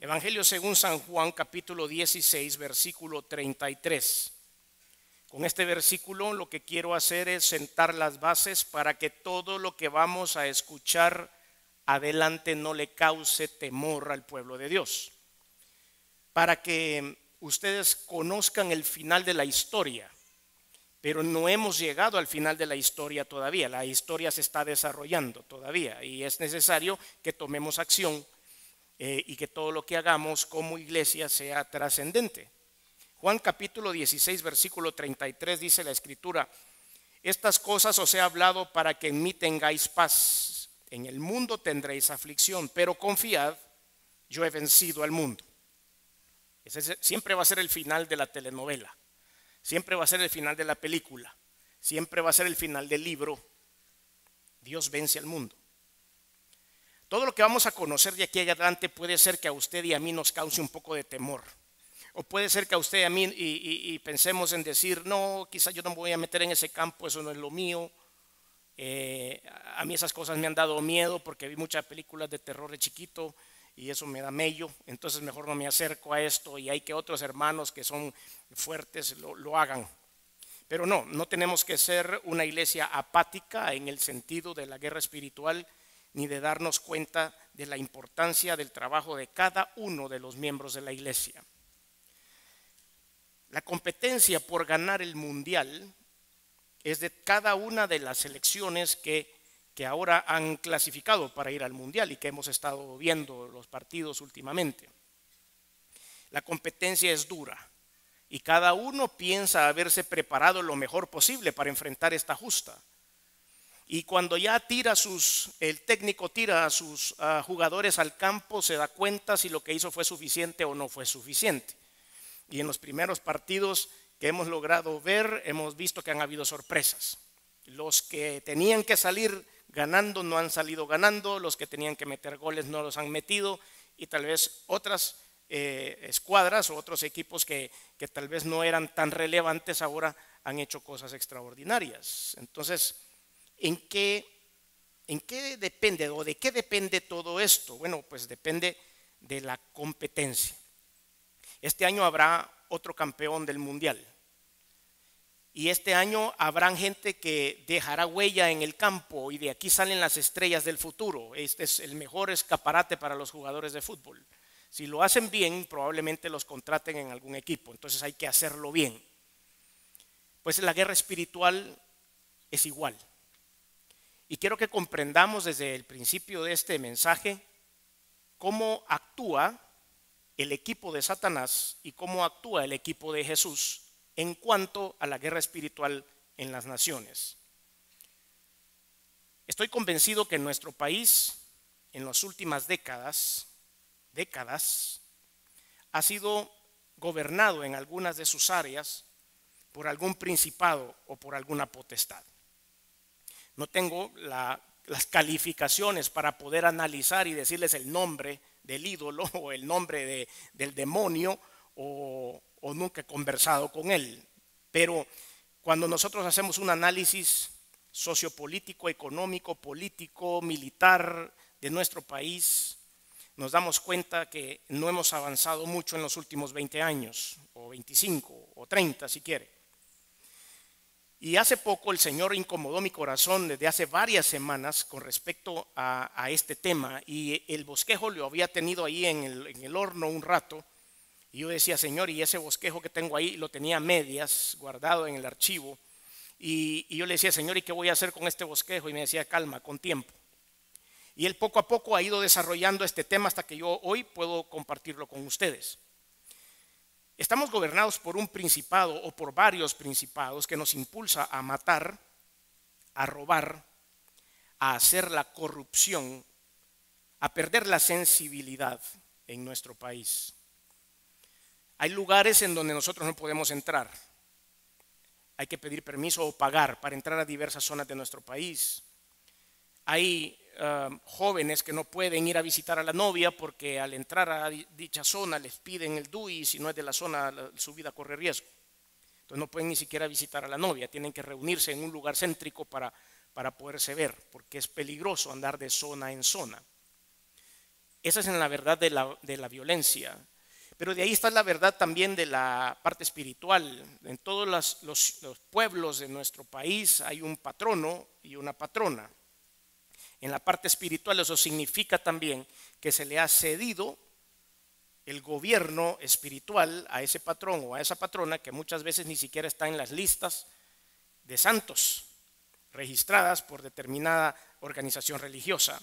Evangelio según San Juan, capítulo 16, versículo 33. Con este versículo lo que quiero hacer es sentar las bases para que todo lo que vamos a escuchar adelante no le cause temor al pueblo de Dios. Para que ustedes conozcan el final de la historia, pero no hemos llegado al final de la historia todavía. La historia se está desarrollando todavía y es necesario que tomemos acción y que todo lo que hagamos como iglesia sea trascendente. Juan capítulo 16, versículo 33 dice la escritura: estas cosas os he hablado para que en mí tengáis paz. En el mundo tendréis aflicción, pero confiad, yo he vencido al mundo. Ese siempre va a ser el final de la telenovela, siempre va a ser el final de la película, siempre va a ser el final del libro. Dios vence al mundo. Todo lo que vamos a conocer de aquí adelante puede ser que a usted y a mí nos cause un poco de temor. O puede ser que a usted y a mí y pensemos en decir, no, quizá yo no me voy a meter en ese campo, eso no es lo mío. A mí esas cosas me han dado miedo porque vi muchas películas de terror de chiquito y eso me da mello, entonces mejor no me acerco a esto y hay que otros hermanos que son fuertes lo hagan. Pero no tenemos que ser una iglesia apática en el sentido de la guerra espiritual, ni de darnos cuenta de la importancia del trabajo de cada uno de los miembros de la iglesia. La competencia por ganar el mundial es de cada una de las selecciones que ahora han clasificado para ir al mundial y que hemos estado viendo los partidos últimamente. La competencia es dura y cada uno piensa haberse preparado lo mejor posible para enfrentar esta justa. Y cuando ya el técnico tira a sus jugadores al campo, se da cuenta si lo que hizo fue suficiente o no fue suficiente. Y en los primeros partidos que hemos logrado ver, hemos visto que han habido sorpresas. Los que tenían que salir ganando no han salido ganando, los que tenían que meter goles no los han metido, y tal vez otras escuadras o otros equipos que tal vez no eran tan relevantes ahora han hecho cosas extraordinarias. Entonces, ¿en qué depende o de qué depende todo esto? Bueno, pues depende de la competencia. Este año habrá otro campeón del mundial. Y este año habrá gente que dejará huella en el campo y de aquí salen las estrellas del futuro. Este es el mejor escaparate para los jugadores de fútbol. Si lo hacen bien, probablemente los contraten en algún equipo. Entonces hay que hacerlo bien. Pues la guerra espiritual es igual. Y quiero que comprendamos desde el principio de este mensaje cómo actúa el equipo de Satanás y cómo actúa el equipo de Jesús en cuanto a la guerra espiritual en las naciones. Estoy convencido que en nuestro país, en las últimas décadas, ha sido gobernado en algunas de sus áreas por algún principado o por alguna potestad. No tengo las calificaciones para poder analizar y decirles el nombre del ídolo o el nombre del demonio o nunca he conversado con él. Pero cuando nosotros hacemos un análisis sociopolítico, económico, político, militar de nuestro país, nos damos cuenta que no hemos avanzado mucho en los últimos 20 años, o 25, o 30 si quiere. Y hace poco el Señor incomodó mi corazón desde hace varias semanas con respecto a este tema, y el bosquejo lo había tenido ahí en el horno un rato, y yo decía, Señor, y ese bosquejo que tengo ahí lo tenía a medias, guardado en el archivo, y yo le decía, Señor, ¿y qué voy a hacer con este bosquejo? Y me decía, calma, con tiempo. Y él poco a poco ha ido desarrollando este tema hasta que yo hoy puedo compartirlo con ustedes. Estamos gobernados por un principado o por varios principados que nos impulsa a matar, a robar, a hacer la corrupción, a perder la sensibilidad en nuestro país. Hay lugares en donde nosotros no podemos entrar. Hay que pedir permiso o pagar para entrar a diversas zonas de nuestro país. Hay jóvenes que no pueden ir a visitar a la novia porque al entrar a dicha zona les piden el DUI y si no es de la zona su vida corre riesgo. Entonces no pueden ni siquiera visitar a la novia, tienen que reunirse en un lugar céntrico para poderse ver porque es peligroso andar de zona en zona. Esa es en la verdad de la violencia. Pero de ahí está la verdad también de la parte espiritual. En todos los pueblos de nuestro país hay un patrono y una patrona. En la parte espiritual eso significa también que se le ha cedido el gobierno espiritual a ese patrón o a esa patrona que muchas veces ni siquiera está en las listas de santos registradas por determinada organización religiosa.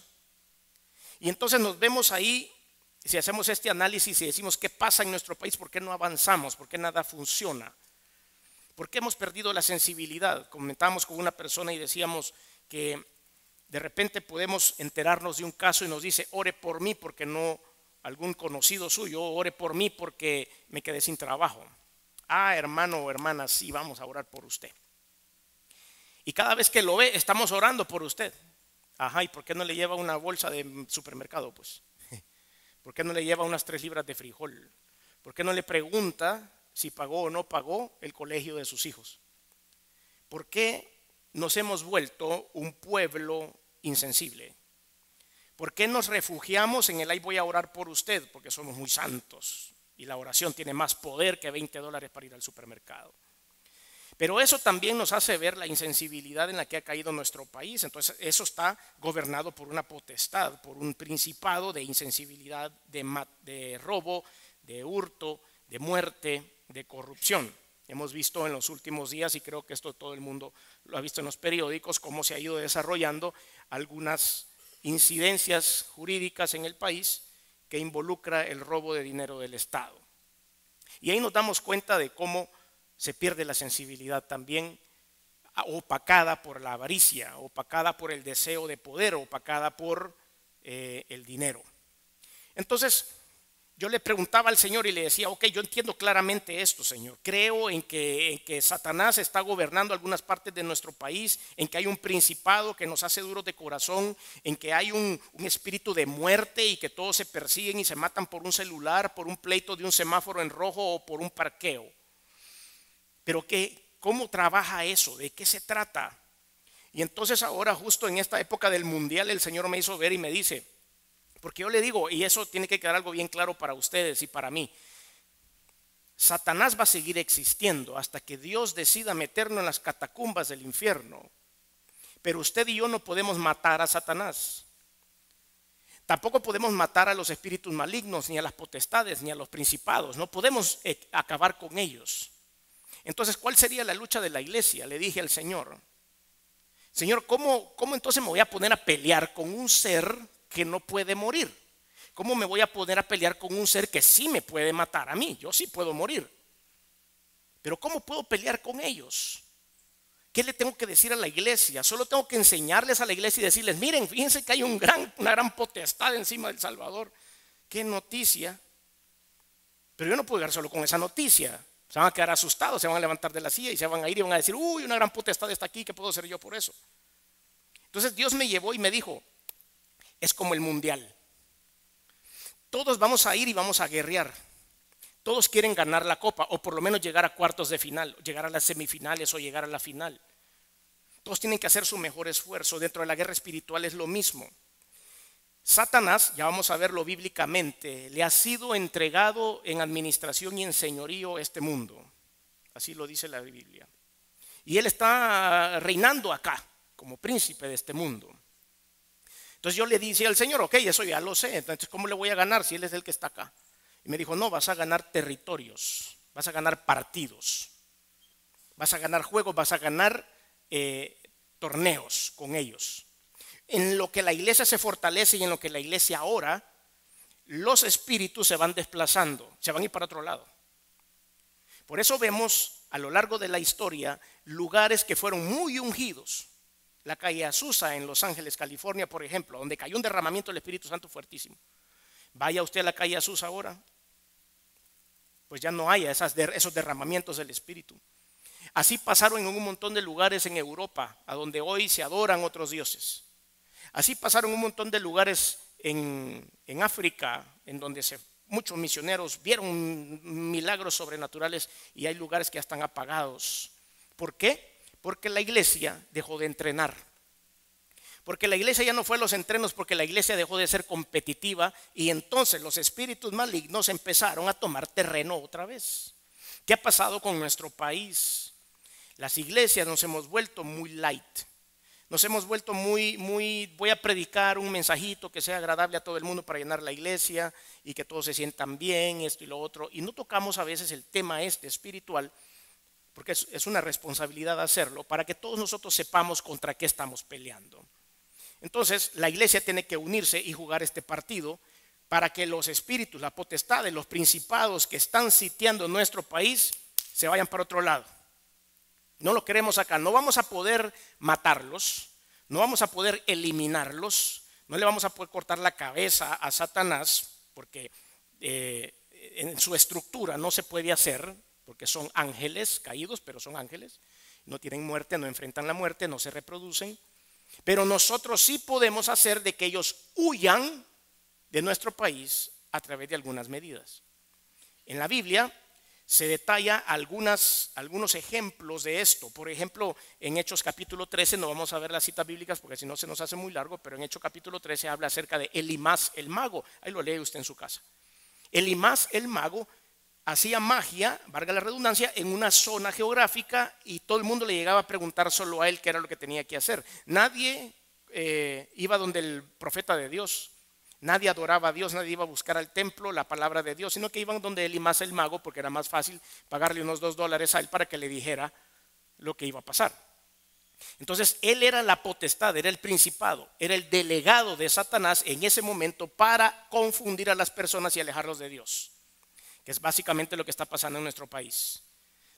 Y entonces nos vemos ahí, si hacemos este análisis y decimos qué pasa en nuestro país, por qué no avanzamos, por qué nada funciona, por qué hemos perdido la sensibilidad. Comentábamos con una persona y decíamos que de repente podemos enterarnos de un caso y nos dice, ore por mí porque no, algún conocido suyo, ore por mí porque me quedé sin trabajo. Ah, hermano o hermana, sí, vamos a orar por usted. Y cada vez que lo ve, estamos orando por usted. Ajá, ¿y por qué no le lleva una bolsa de supermercado? Pues, ¿por qué no le lleva unas 3 libras de frijol? ¿Por qué no le pregunta si pagó o no pagó el colegio de sus hijos? ¿Por qué nos hemos vuelto un pueblo insensible? ¿Por qué nos refugiamos en el ahí voy a orar por usted? Porque somos muy santos y la oración tiene más poder que $20 para ir al supermercado. Pero eso también nos hace ver la insensibilidad en la que ha caído nuestro país. Entonces eso está gobernado por una potestad, por un principado de insensibilidad, de robo, de hurto, de muerte, de corrupción. Hemos visto en los últimos días, y creo que esto todo el mundo lo ha visto en los periódicos, cómo se ha ido desarrollando algunas incidencias jurídicas en el país que involucra el robo de dinero del Estado. Y ahí nos damos cuenta de cómo se pierde la sensibilidad también, opacada por la avaricia, opacada por el deseo de poder, opacada por el dinero. Entonces yo le preguntaba al Señor y le decía, ok, yo entiendo claramente esto, Señor. Creo en que Satanás está gobernando algunas partes de nuestro país, en que hay un principado que nos hace duros de corazón, en que hay un espíritu de muerte y que todos se persiguen y se matan por un celular, por un pleito de un semáforo en rojo o por un parqueo. Pero ¿cómo trabaja eso? ¿De qué se trata? Y entonces ahora, justo en esta época del mundial, el Señor me hizo ver y me dice, porque yo le digo, y eso tiene que quedar algo bien claro para ustedes y para mí, Satanás va a seguir existiendo hasta que Dios decida meternos en las catacumbas del infierno. Pero usted y yo no podemos matar a Satanás. Tampoco podemos matar a los espíritus malignos, ni a las potestades, ni a los principados. No podemos acabar con ellos. Entonces, ¿cuál sería la lucha de la iglesia? Le dije al Señor, Señor, ¿cómo entonces me voy a poner a pelear con un ser que no puede morir? ¿Cómo me voy a poner a pelear con un ser que sí me puede matar a mí? Yo sí puedo morir. Pero ¿cómo puedo pelear con ellos? ¿Qué le tengo que decir a la iglesia? Solo tengo que enseñarles a la iglesia y decirles, miren, fíjense que hay una gran potestad encima del Salvador. ¡Qué noticia! Pero yo no puedo llegar solo con esa noticia. Se van a quedar asustados, se van a levantar de la silla y se van a ir y van a decir, uy, una gran potestad está aquí, ¿qué puedo hacer yo por eso? Entonces Dios me llevó y me dijo, es como el mundial. Todos vamos a ir y vamos a guerrear. Todos quieren ganar la copa o por lo menos llegar a cuartos de final, llegar a las semifinales o llegar a la final. Todos tienen que hacer su mejor esfuerzo. Dentro de la guerra espiritual es lo mismo. Satanás, ya vamos a verlo bíblicamente, le ha sido entregado en administración y en señorío este mundo. Así lo dice la Biblia. Y él está reinando acá como príncipe de este mundo. Entonces yo le dije al Señor, ok, eso ya lo sé, entonces ¿cómo le voy a ganar si él es el que está acá? Y me dijo, no, vas a ganar territorios, vas a ganar partidos, vas a ganar juegos, vas a ganar torneos con ellos. En lo que la iglesia se fortalece y en lo que la iglesia ora, los espíritus se van desplazando, se van a ir para otro lado. Por eso vemos a lo largo de la historia lugares que fueron muy ungidos. La calle Azusa en Los Ángeles, California, por ejemplo, donde cayó un derramamiento del Espíritu Santo fuertísimo. Vaya usted a la calle Azusa ahora, pues ya no hay esos derramamientos del Espíritu. Así pasaron en un montón de lugares en Europa, a donde hoy se adoran otros dioses. Así pasaron un montón de lugares en África, en donde muchos misioneros vieron milagros sobrenaturales y hay lugares que ya están apagados. ¿Por qué? Porque la iglesia dejó de entrenar. Porque la iglesia ya no fue a los entrenos, porque la iglesia dejó de ser competitiva y entonces los espíritus malignos empezaron a tomar terreno otra vez. ¿Qué ha pasado con nuestro país? Las iglesias nos hemos vuelto muy light. Nos hemos vuelto voy a predicar un mensajito que sea agradable a todo el mundo para llenar la iglesia y que todos se sientan bien, esto y lo otro. Y no tocamos a veces el tema espiritual, porque es una responsabilidad hacerlo, para que todos nosotros sepamos contra qué estamos peleando. Entonces, la iglesia tiene que unirse y jugar este partido para que los espíritus, la potestad, los principados que están sitiando nuestro país se vayan para otro lado. No lo queremos acá, no vamos a poder matarlos, no vamos a poder eliminarlos, no le vamos a poder cortar la cabeza a Satanás, porque en su estructura no se puede hacer, porque son ángeles caídos, pero son ángeles, no tienen muerte, no enfrentan la muerte, no se reproducen. Pero nosotros sí podemos hacer de que ellos huyan de nuestro país a través de algunas medidas. En la Biblia se detalla algunos ejemplos de esto. Por ejemplo, en Hechos capítulo 13, no vamos a ver las citas bíblicas porque si no se nos hace muy largo, pero en Hechos capítulo 13 habla acerca de Elimás el mago. Ahí lo lee usted en su casa. Elimás el mago hacía magia, valga la redundancia, en una zona geográfica y todo el mundo le llegaba a preguntar solo a él qué era lo que tenía que hacer. Nadie iba donde el profeta de Dios, nadie adoraba a Dios, nadie iba a buscar al templo la palabra de Dios, sino que iban donde Elimás el mago porque era más fácil pagarle unos $2 a él para que le dijera lo que iba a pasar. Entonces él era la potestad, era el principado, era el delegado de Satanás en ese momento para confundir a las personas y alejarlos de Dios, que es básicamente lo que está pasando en nuestro país.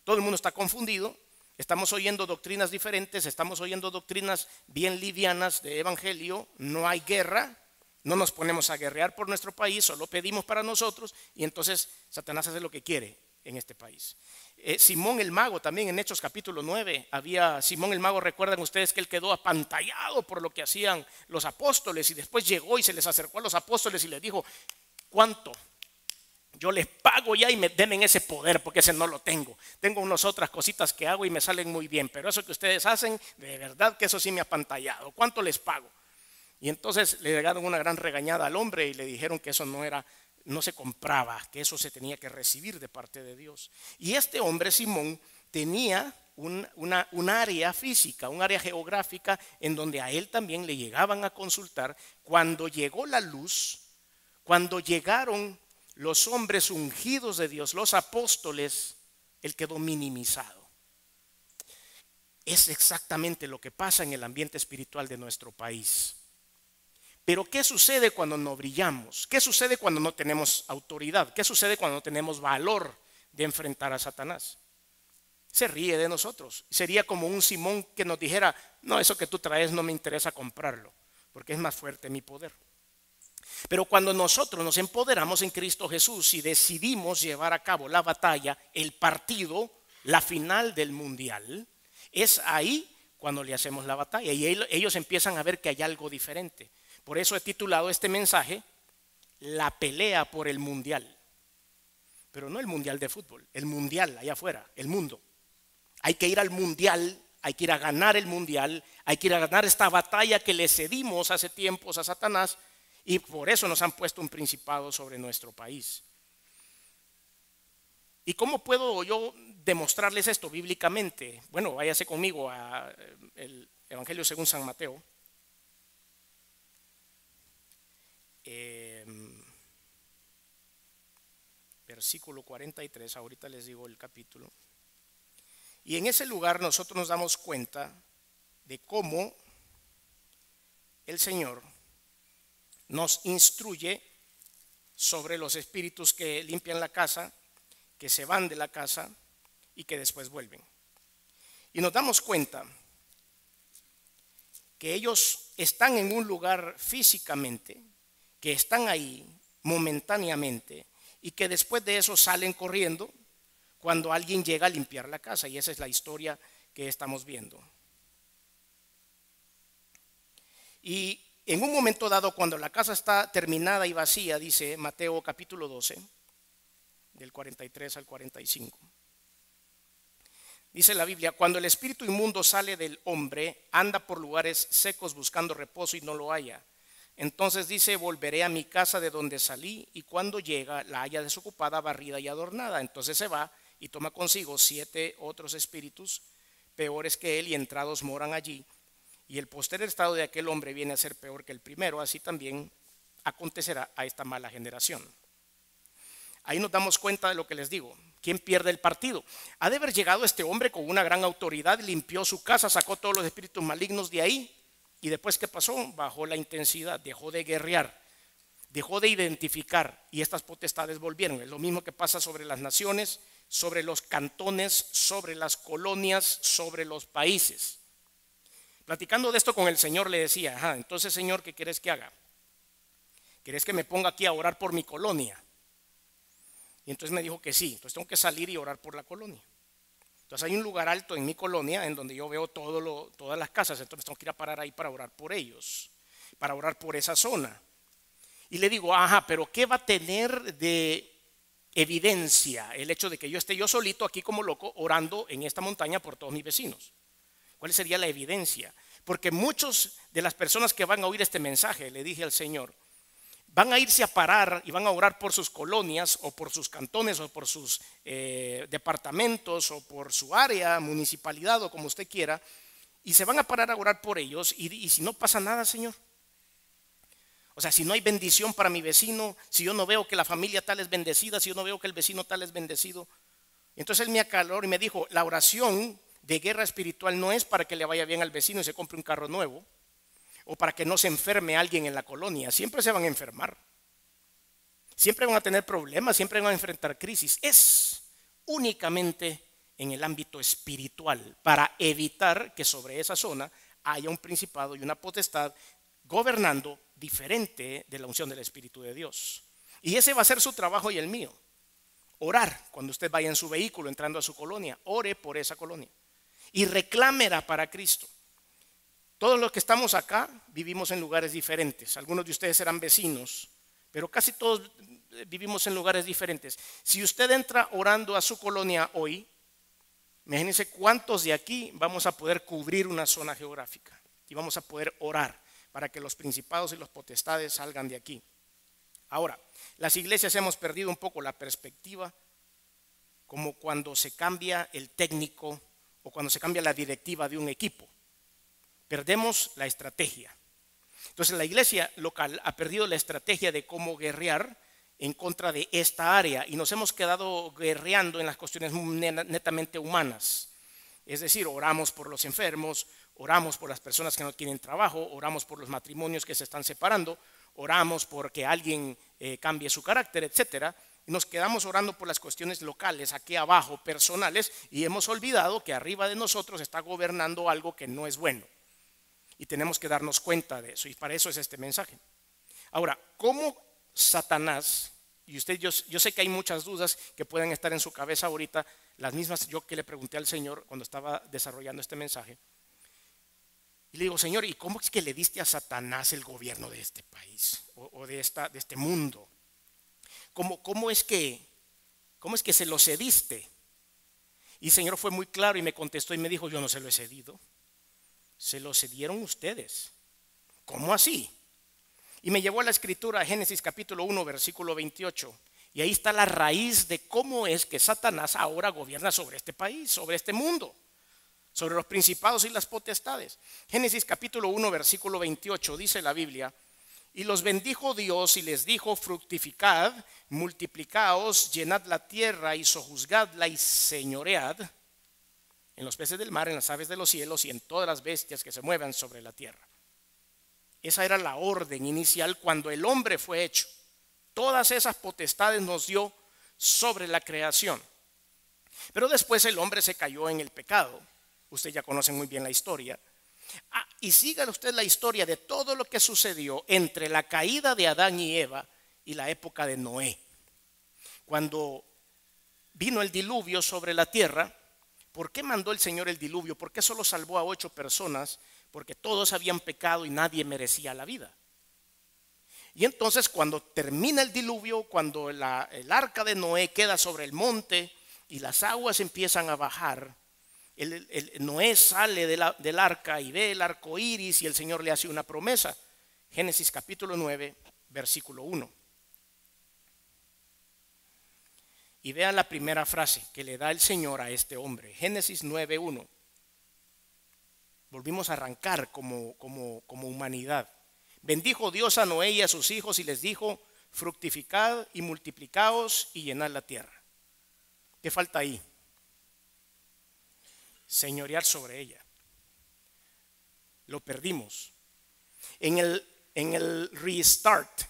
Todo el mundo está confundido, estamos oyendo doctrinas diferentes, estamos oyendo doctrinas bien livianas de evangelio, no hay guerra, no nos ponemos a guerrear por nuestro país, solo pedimos para nosotros y entonces Satanás hace lo que quiere en este país. Simón el mago también en Hechos capítulo 9, Simón el mago, recuerdan ustedes que él quedó apantallado por lo que hacían los apóstoles y después llegó y se les acercó a los apóstoles y les dijo, ¿cuánto? Yo les pago ya y denme ese poder porque ese no lo tengo. Tengo unas otras cositas que hago y me salen muy bien, pero eso que ustedes hacen, de verdad que eso sí me ha apantallado. ¿Cuánto les pago? Y entonces le llegaron una gran regañada al hombre y le dijeron que eso no se compraba, que eso se tenía que recibir de parte de Dios. Y este hombre, Simón, tenía un área física, un área geográfica en donde a él también le llegaban a consultar. Cuando llegó la luz, cuando llegaron los hombres ungidos de Dios, los apóstoles, él quedó minimizado. Es exactamente lo que pasa en el ambiente espiritual de nuestro país. Pero ¿qué sucede cuando no brillamos? ¿Qué sucede cuando no tenemos autoridad? ¿Qué sucede cuando no tenemos valor de enfrentar a Satanás? Se ríe de nosotros. Sería como un Simón que nos dijera, no, eso que tú traes no me interesa comprarlo, porque es más fuerte mi poder. Pero cuando nosotros nos empoderamos en Cristo Jesús y decidimos llevar a cabo la batalla, el partido, la final del mundial, es ahí cuando le hacemos la batalla y ellos empiezan a ver que hay algo diferente. Por eso he titulado este mensaje, La pelea por el mundial. Pero no el mundial de fútbol, el mundial allá afuera, el mundo. Hay que ir al mundial, hay que ir a ganar el mundial, hay que ir a ganar esta batalla que le cedimos hace tiempos a Satanás. Y por eso nos han puesto un principado sobre nuestro país. ¿Y cómo puedo yo demostrarles esto bíblicamente? Bueno, váyase conmigo al Evangelio según San Mateo. Versículo 43, ahorita les digo el capítulo. Y en ese lugar nosotros nos damos cuenta de cómo el Señor nos instruye sobre los espíritus que limpian la casa, que se van de la casa y que después vuelven. Y nos damos cuenta que ellos están en un lugar físicamente, que están ahí momentáneamente y que después de eso salen corriendo cuando alguien llega a limpiar la casa. Y esa es la historia que estamos viendo. Y en un momento dado, cuando la casa está terminada y vacía, dice Mateo capítulo 12, del 43 al 45, Dice la Biblia, cuando el espíritu inmundo sale del hombre, anda por lugares secos buscando reposo y no lo halla. Entonces dice, volveré a mi casa de donde salí, y cuando llega la halla desocupada, barrida y adornada. Entonces se va y toma consigo 7 otros espíritus peores que él, y entrados moran allí. Y el posterior estado de aquel hombre viene a ser peor que el primero. Así también acontecerá a esta mala generación. Ahí nos damos cuenta de lo que les digo. ¿Quién pierde el partido? Ha de haber llegado este hombre con una gran autoridad, limpió su casa, sacó todos los espíritus malignos de ahí. Y después, ¿qué pasó? Bajó la intensidad, dejó de guerrear, dejó de identificar, y estas potestades volvieron. Es lo mismo que pasa sobre las naciones, sobre los cantones, sobre las colonias, sobre los países. Platicando de esto con el Señor, le decía, entonces, Señor, ¿qué quieres que haga? ¿Quieres que me ponga aquí a orar por mi colonia? Y entonces me dijo que sí. Entonces tengo que salir y orar por la colonia. Entonces hay un lugar alto en mi colonia en donde yo veo todas las casas. Entonces tengo que ir a parar ahí para orar por ellos, para orar por esa zona. Y le digo, pero ¿qué va a tener de evidencia el hecho de que yo esté yo solito aquí como loco orando en esta montaña por todos mis vecinos? ¿Cuál sería la evidencia? Porque muchos de las personas que van a oír este mensaje, le dije al Señor, van a irse a parar y van a orar por sus colonias o por sus cantones o por sus departamentos o por su área, municipalidad o como usted quiera, y se van a parar a orar por ellos. Y si no pasa nada, Señor, o sea, si no hay bendición para mi vecino, si yo no veo que la familia tal es bendecida, si yo no veo que el vecino tal es bendecido, entonces él me acaloró y me dijo, la oración de guerra espiritual no es para que le vaya bien al vecino y se compre un carro nuevo, o para que no se enferme alguien en la colonia. Siempre se van a enfermar, siempre van a tener problemas, siempre van a enfrentar crisis. Es únicamente en el ámbito espiritual, para evitar que sobre esa zona haya un principado y una potestad gobernando diferente de la unción del Espíritu de Dios. Y ese va a ser su trabajo y el mío. Orar cuando usted vaya en su vehículo entrando a su colonia, ore por esa colonia y reclámela para Cristo. Todos los que estamos acá vivimos en lugares diferentes. Algunos de ustedes serán vecinos, pero casi todos vivimos en lugares diferentes. Si usted entra orando a su colonia hoy, imagínense cuántos de aquí vamos a poder cubrir una zona geográfica y vamos a poder orar para que los principados y los potestades salgan de aquí. Ahora, las iglesias hemos perdido un poco la perspectiva, como cuando se cambia el técnico o cuando se cambia la directiva de un equipo. Perdemos la estrategia. Entonces la iglesia local ha perdido la estrategia de cómo guerrear en contra de esta área y nos hemos quedado guerreando en las cuestiones netamente humanas. Es decir, oramos por los enfermos, oramos por las personas que no tienen trabajo, oramos por los matrimonios que se están separando, oramos porque alguien cambie su carácter, etcétera. Y nos quedamos orando por las cuestiones locales, aquí abajo, personales, y hemos olvidado que arriba de nosotros está gobernando algo que no es bueno. Y tenemos que darnos cuenta de eso, y para eso es este mensaje. Ahora, ¿cómo Satanás, y usted, yo sé que hay muchas dudas que pueden estar en su cabeza ahorita, las mismas yo que le pregunté al Señor cuando estaba desarrollando este mensaje, y le digo, Señor, ¿y cómo es que le diste a Satanás el gobierno de este país o de este mundo? ¿Cómo es que se lo cediste? Y el Señor fue muy claro y me contestó y me dijo, yo no se lo he cedido. Se lo cedieron ustedes. ¿Cómo así? Y me llevó a la escritura, a Génesis capítulo 1, versículo 28. Y ahí está la raíz de cómo es que Satanás ahora gobierna sobre este país, sobre este mundo, sobre los principados y las potestades. Génesis capítulo 1, versículo 28, dice la Biblia, y los bendijo Dios y les dijo, fructificad, multiplicaos, llenad la tierra y sojuzgadla y señoread en los peces del mar, en las aves de los cielos y en todas las bestias que se muevan sobre la tierra. Esa era la orden inicial cuando el hombre fue hecho. Todas esas potestades nos dio sobre la creación. Pero después el hombre se cayó en el pecado. Usted ya conoce muy bien la historia. Y siga usted la historia de todo lo que sucedió entre la caída de Adán y Eva y la época de Noé. Cuando vino el diluvio sobre la tierra, ¿por qué mandó el Señor el diluvio? ¿Por qué solo salvó a 8 personas? Porque todos habían pecado y nadie merecía la vida. Y entonces cuando termina el diluvio, cuando el arca de Noé queda sobre el monte y las aguas empiezan a bajar, Noé sale del arca y ve el arco iris y el Señor le hace una promesa. Génesis capítulo 9, versículo 1. Y vean la primera frase que le da el Señor a este hombre. Génesis 9:1. Volvimos a arrancar como humanidad. Bendijo Dios a Noé y a sus hijos y les dijo: fructificad y multiplicaos y llenad la tierra. ¿Qué falta ahí? Señorear sobre ella. Lo perdimos. En el restart,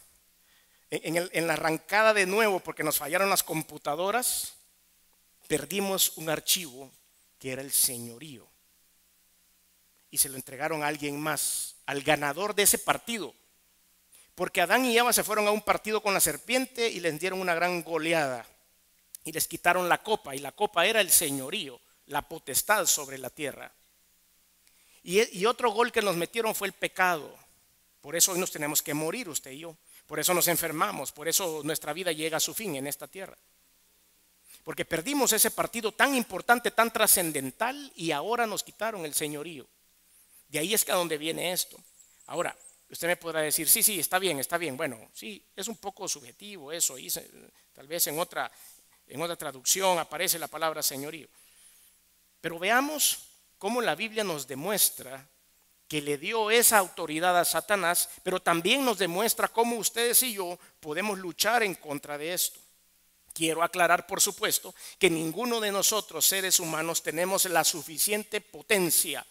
en la arrancada de nuevo, porque nos fallaron las computadoras, perdimos un archivo que era el señorío. Y se lo entregaron a alguien más, al ganador de ese partido. Porque Adán y Eva se fueron a un partido con la serpiente y les dieron una gran goleada. Y les quitaron la copa, y la copa era el señorío, la potestad sobre la tierra. Y otro gol que nos metieron fue el pecado. Por eso hoy nos tenemos que morir, usted y yo. Por eso nos enfermamos, por eso nuestra vida llega a su fin en esta tierra. Porque perdimos ese partido tan importante, tan trascendental, y ahora nos quitaron el señorío. De ahí es que a donde viene esto. Ahora, usted me podrá decir, sí, está bien. Bueno, sí, es un poco subjetivo eso. Y tal vez en otra traducción aparece la palabra señorío. Pero veamos cómo la Biblia nos demuestra que le dio esa autoridad a Satanás, pero también nos demuestra cómo ustedes y yo podemos luchar en contra de esto. Quiero aclarar, por supuesto, que ninguno de nosotros, seres humanos, tenemos la suficiente potencia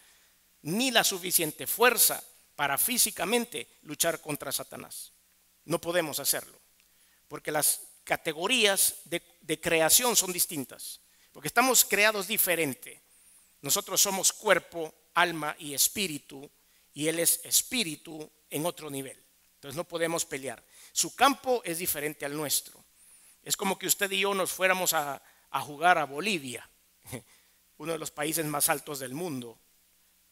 ni la suficiente fuerza para físicamente luchar contra Satanás. No podemos hacerlo, porque las categorías de creación son distintas, porque estamos creados diferente. Nosotros somos cuerpo, alma y espíritu, y él es espíritu en otro nivel. Entonces no podemos pelear. Su campo es diferente al nuestro. Es como que usted y yo nos fuéramos a jugar a Bolivia, uno de los países más altos del mundo,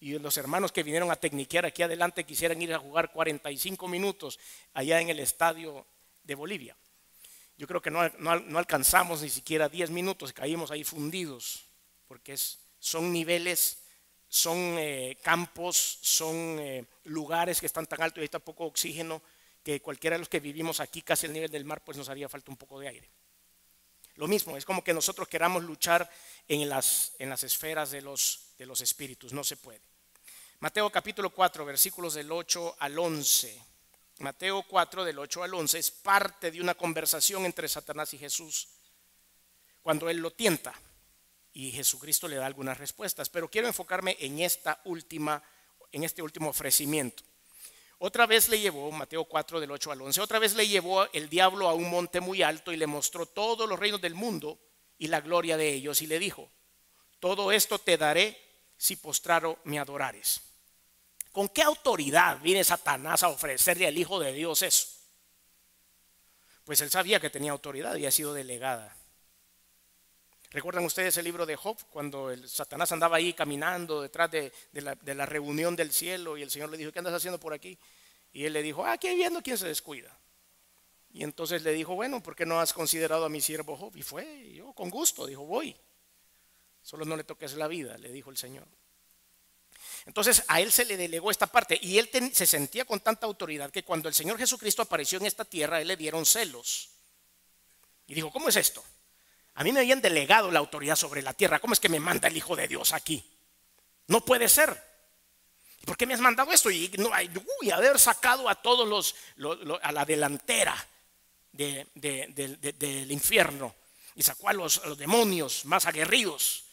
y los hermanos que vinieron a tecniquear aquí adelante quisieran ir a jugar 45 minutos allá en el estadio de Bolivia. Yo creo que no alcanzamos ni siquiera 10 minutos, caímos ahí fundidos, porque son niveles, son campos, son lugares que están tan altos y hay tan poco oxígeno que cualquiera de los que vivimos aquí casi al nivel del mar, pues nos haría falta un poco de aire. Lo mismo, es como que nosotros queramos luchar en las esferas de los espíritus, no se puede. Mateo capítulo 4, versículos del 8 al 11. Mateo 4 del 8 al 11 es parte de una conversación entre Satanás y Jesús cuando él lo tienta y Jesucristo le da algunas respuestas, pero quiero enfocarme en este último ofrecimiento. Otra vez le llevó, Mateo 4 del 8 al 11, otra vez le llevó el diablo a un monte muy alto y le mostró todos los reinos del mundo y la gloria de ellos y le dijo: todo esto te daré si postrado me adorares. ¿Con qué autoridad viene Satanás a ofrecerle al Hijo de Dios eso? Pues él sabía que tenía autoridad y ha sido delegada. ¿Recuerdan ustedes el libro de Job? Cuando Satanás andaba ahí caminando detrás de la reunión del cielo y el Señor le dijo: ¿qué andas haciendo por aquí? Y él le dijo: aquí viendo quién se descuida. Y entonces le dijo: bueno, ¿por qué no has considerado a mi siervo Job? Y fue, y yo con gusto, dijo: voy. Solo no le toques la vida, le dijo el Señor. Entonces a él se le delegó esta parte y él se sentía con tanta autoridad que cuando el Señor Jesucristo apareció en esta tierra, a él le dieron celos. Y dijo: ¿cómo es esto? A mí me habían delegado la autoridad sobre la tierra. ¿Cómo es que me manda el Hijo de Dios aquí? No puede ser. ¿Por qué me has mandado esto? Y haber sacado a todos a la delantera del infierno. Y sacó a los demonios más aguerridos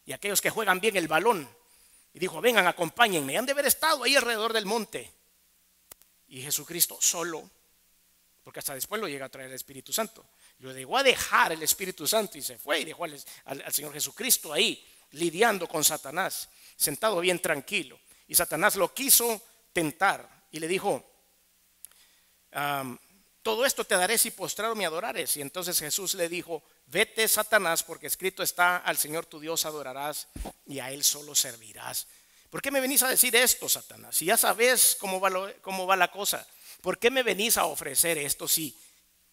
y aquellos que juegan bien el balón. Y dijo: vengan, acompáñenme. Han de haber estado ahí alrededor del monte. Y Jesucristo solo, porque hasta después lo llega a traer el Espíritu Santo, lo llegó a dejar el Espíritu Santo y se fue y dejó al Señor Jesucristo ahí lidiando con Satanás, sentado bien tranquilo. Y Satanás lo quiso tentar y le dijo: todo esto te daré si postrado me adorares. Y entonces Jesús le dijo: vete, Satanás, porque escrito está: al Señor tu Dios adorarás y a Él solo servirás. ¿Por qué me venís a decir esto, Satanás? Si ya sabes cómo va la cosa, ¿por qué me venís a ofrecer esto? Si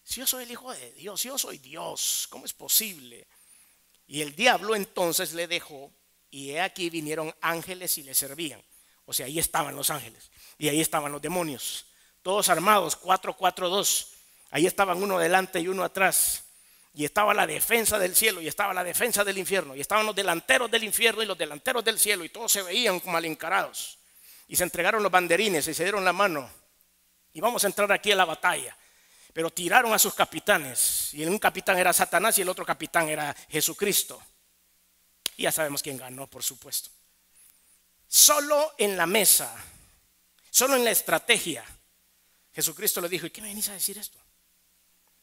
yo soy el Hijo de Dios, si yo soy Dios, ¿cómo es posible? Y el diablo entonces le dejó y he aquí vinieron ángeles y le servían. O sea, ahí estaban los ángeles y ahí estaban los demonios, todos armados, 4-4-2. Ahí estaban uno delante y uno atrás. Y estaba la defensa del cielo y estaba la defensa del infierno. Y estaban los delanteros del infierno y los delanteros del cielo. Y todos se veían mal encarados. Y se entregaron los banderines y se dieron la mano. Y vamos a entrar aquí a la batalla. Pero tiraron a sus capitanes. Y un capitán era Satanás y el otro capitán era Jesucristo. Y ya sabemos quién ganó, por supuesto. Solo en la mesa, solo en la estrategia, Jesucristo le dijo: ¿y qué me venís a decir esto?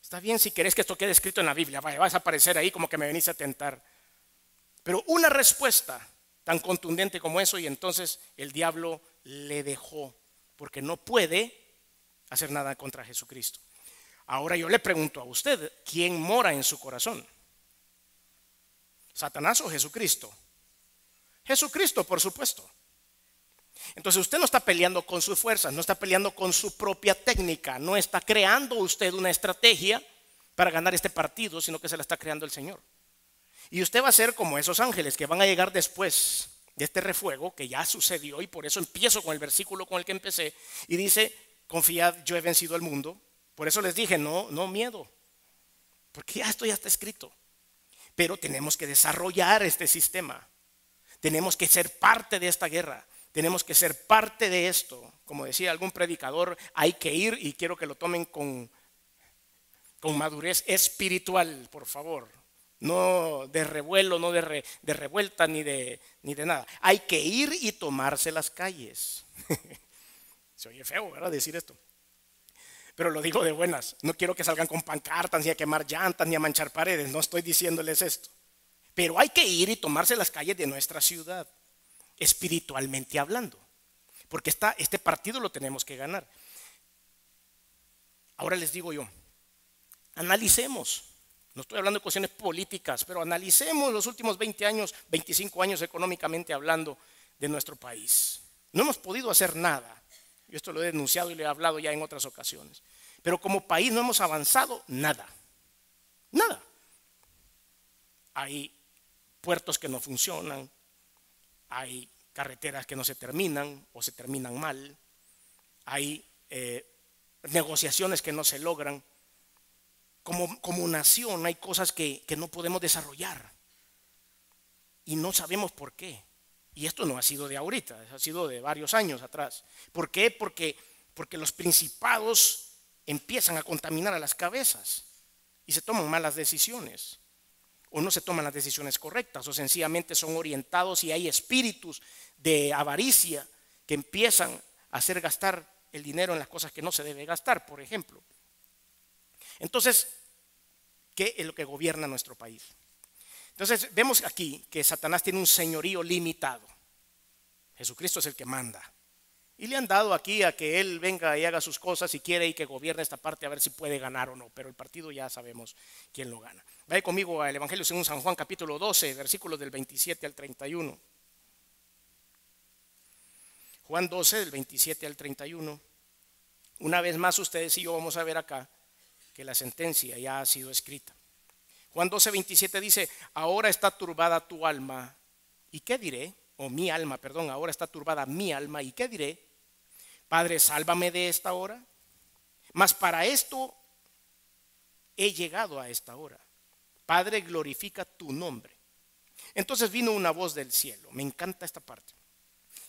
Está bien si querés que esto quede escrito en la Biblia, vas a aparecer ahí como que me venís a tentar. Pero una respuesta tan contundente como eso, y entonces el diablo le dejó, porque no puede hacer nada contra Jesucristo. Ahora yo le pregunto a usted, ¿quién mora en su corazón? ¿Satanás o Jesucristo? Jesucristo, por supuesto. Entonces usted no está peleando con sus fuerzas, no está peleando con su propia técnica, no está creando usted una estrategia para ganar este partido, sino que se la está creando el Señor. Y usted va a ser como esos ángeles que van a llegar después de este refuego que ya sucedió, y por eso empiezo con el versículo con el que empecé y dice: confiad, yo he vencido al mundo. Por eso les dije, no miedo, porque esto ya está escrito. Pero tenemos que desarrollar este sistema, tenemos que ser parte de esta guerra. Tenemos que ser parte de esto. Como decía algún predicador, hay que ir, y quiero que lo tomen con madurez espiritual, por favor. No de revuelo, no de revuelta, ni de nada. Hay que ir y tomarse las calles. Se oye feo, ¿verdad?, decir esto. Pero lo digo de buenas. No quiero que salgan con pancartas, ni a quemar llantas, ni a manchar paredes. No estoy diciéndoles esto. Pero hay que ir y tomarse las calles de nuestra ciudad, espiritualmente hablando, porque este partido lo tenemos que ganar. Ahora les digo yo, analicemos, no estoy hablando de cuestiones políticas, pero analicemos los últimos 20 años, 25 años económicamente hablando de nuestro país. No hemos podido hacer nada. Yo esto lo he denunciado y lo he hablado ya en otras ocasiones, pero como país no hemos avanzado nada. Hay puertos que no funcionan, hay carreteras que no se terminan o se terminan mal, hay negociaciones que no se logran. Como nación hay cosas que no podemos desarrollar y no sabemos por qué. Y esto no ha sido de ahorita, ha sido de varios años atrás. ¿Por qué? Porque los principados empiezan a contaminar a las cabezas y se toman malas decisiones. O no se toman las decisiones correctas, o sencillamente son orientados, y hay espíritus de avaricia que empiezan a hacer gastar el dinero en las cosas que no se debe gastar, por ejemplo. Entonces, ¿qué es lo que gobierna nuestro país? Entonces, vemos aquí que Satanás tiene un señorío limitado. Jesucristo es el que manda. Y le han dado aquí a que él venga y haga sus cosas si quiere, y que gobierne esta parte a ver si puede ganar o no. Pero el partido ya sabemos quién lo gana. Vaya conmigo al Evangelio según San Juan, capítulo 12, versículos del 27 al 31. Juan 12, del 27 al 31. Una vez más ustedes y yo vamos a ver acá que la sentencia ya ha sido escrita. Juan 12, 27 dice: ahora está turbada tu alma, ¿y qué diré? O mi alma, perdón, ahora está turbada mi alma, ¿y qué diré? Padre, sálvame de esta hora. Mas para esto he llegado a esta hora. Padre, glorifica tu nombre. Entonces vino una voz del cielo. Me encanta esta parte.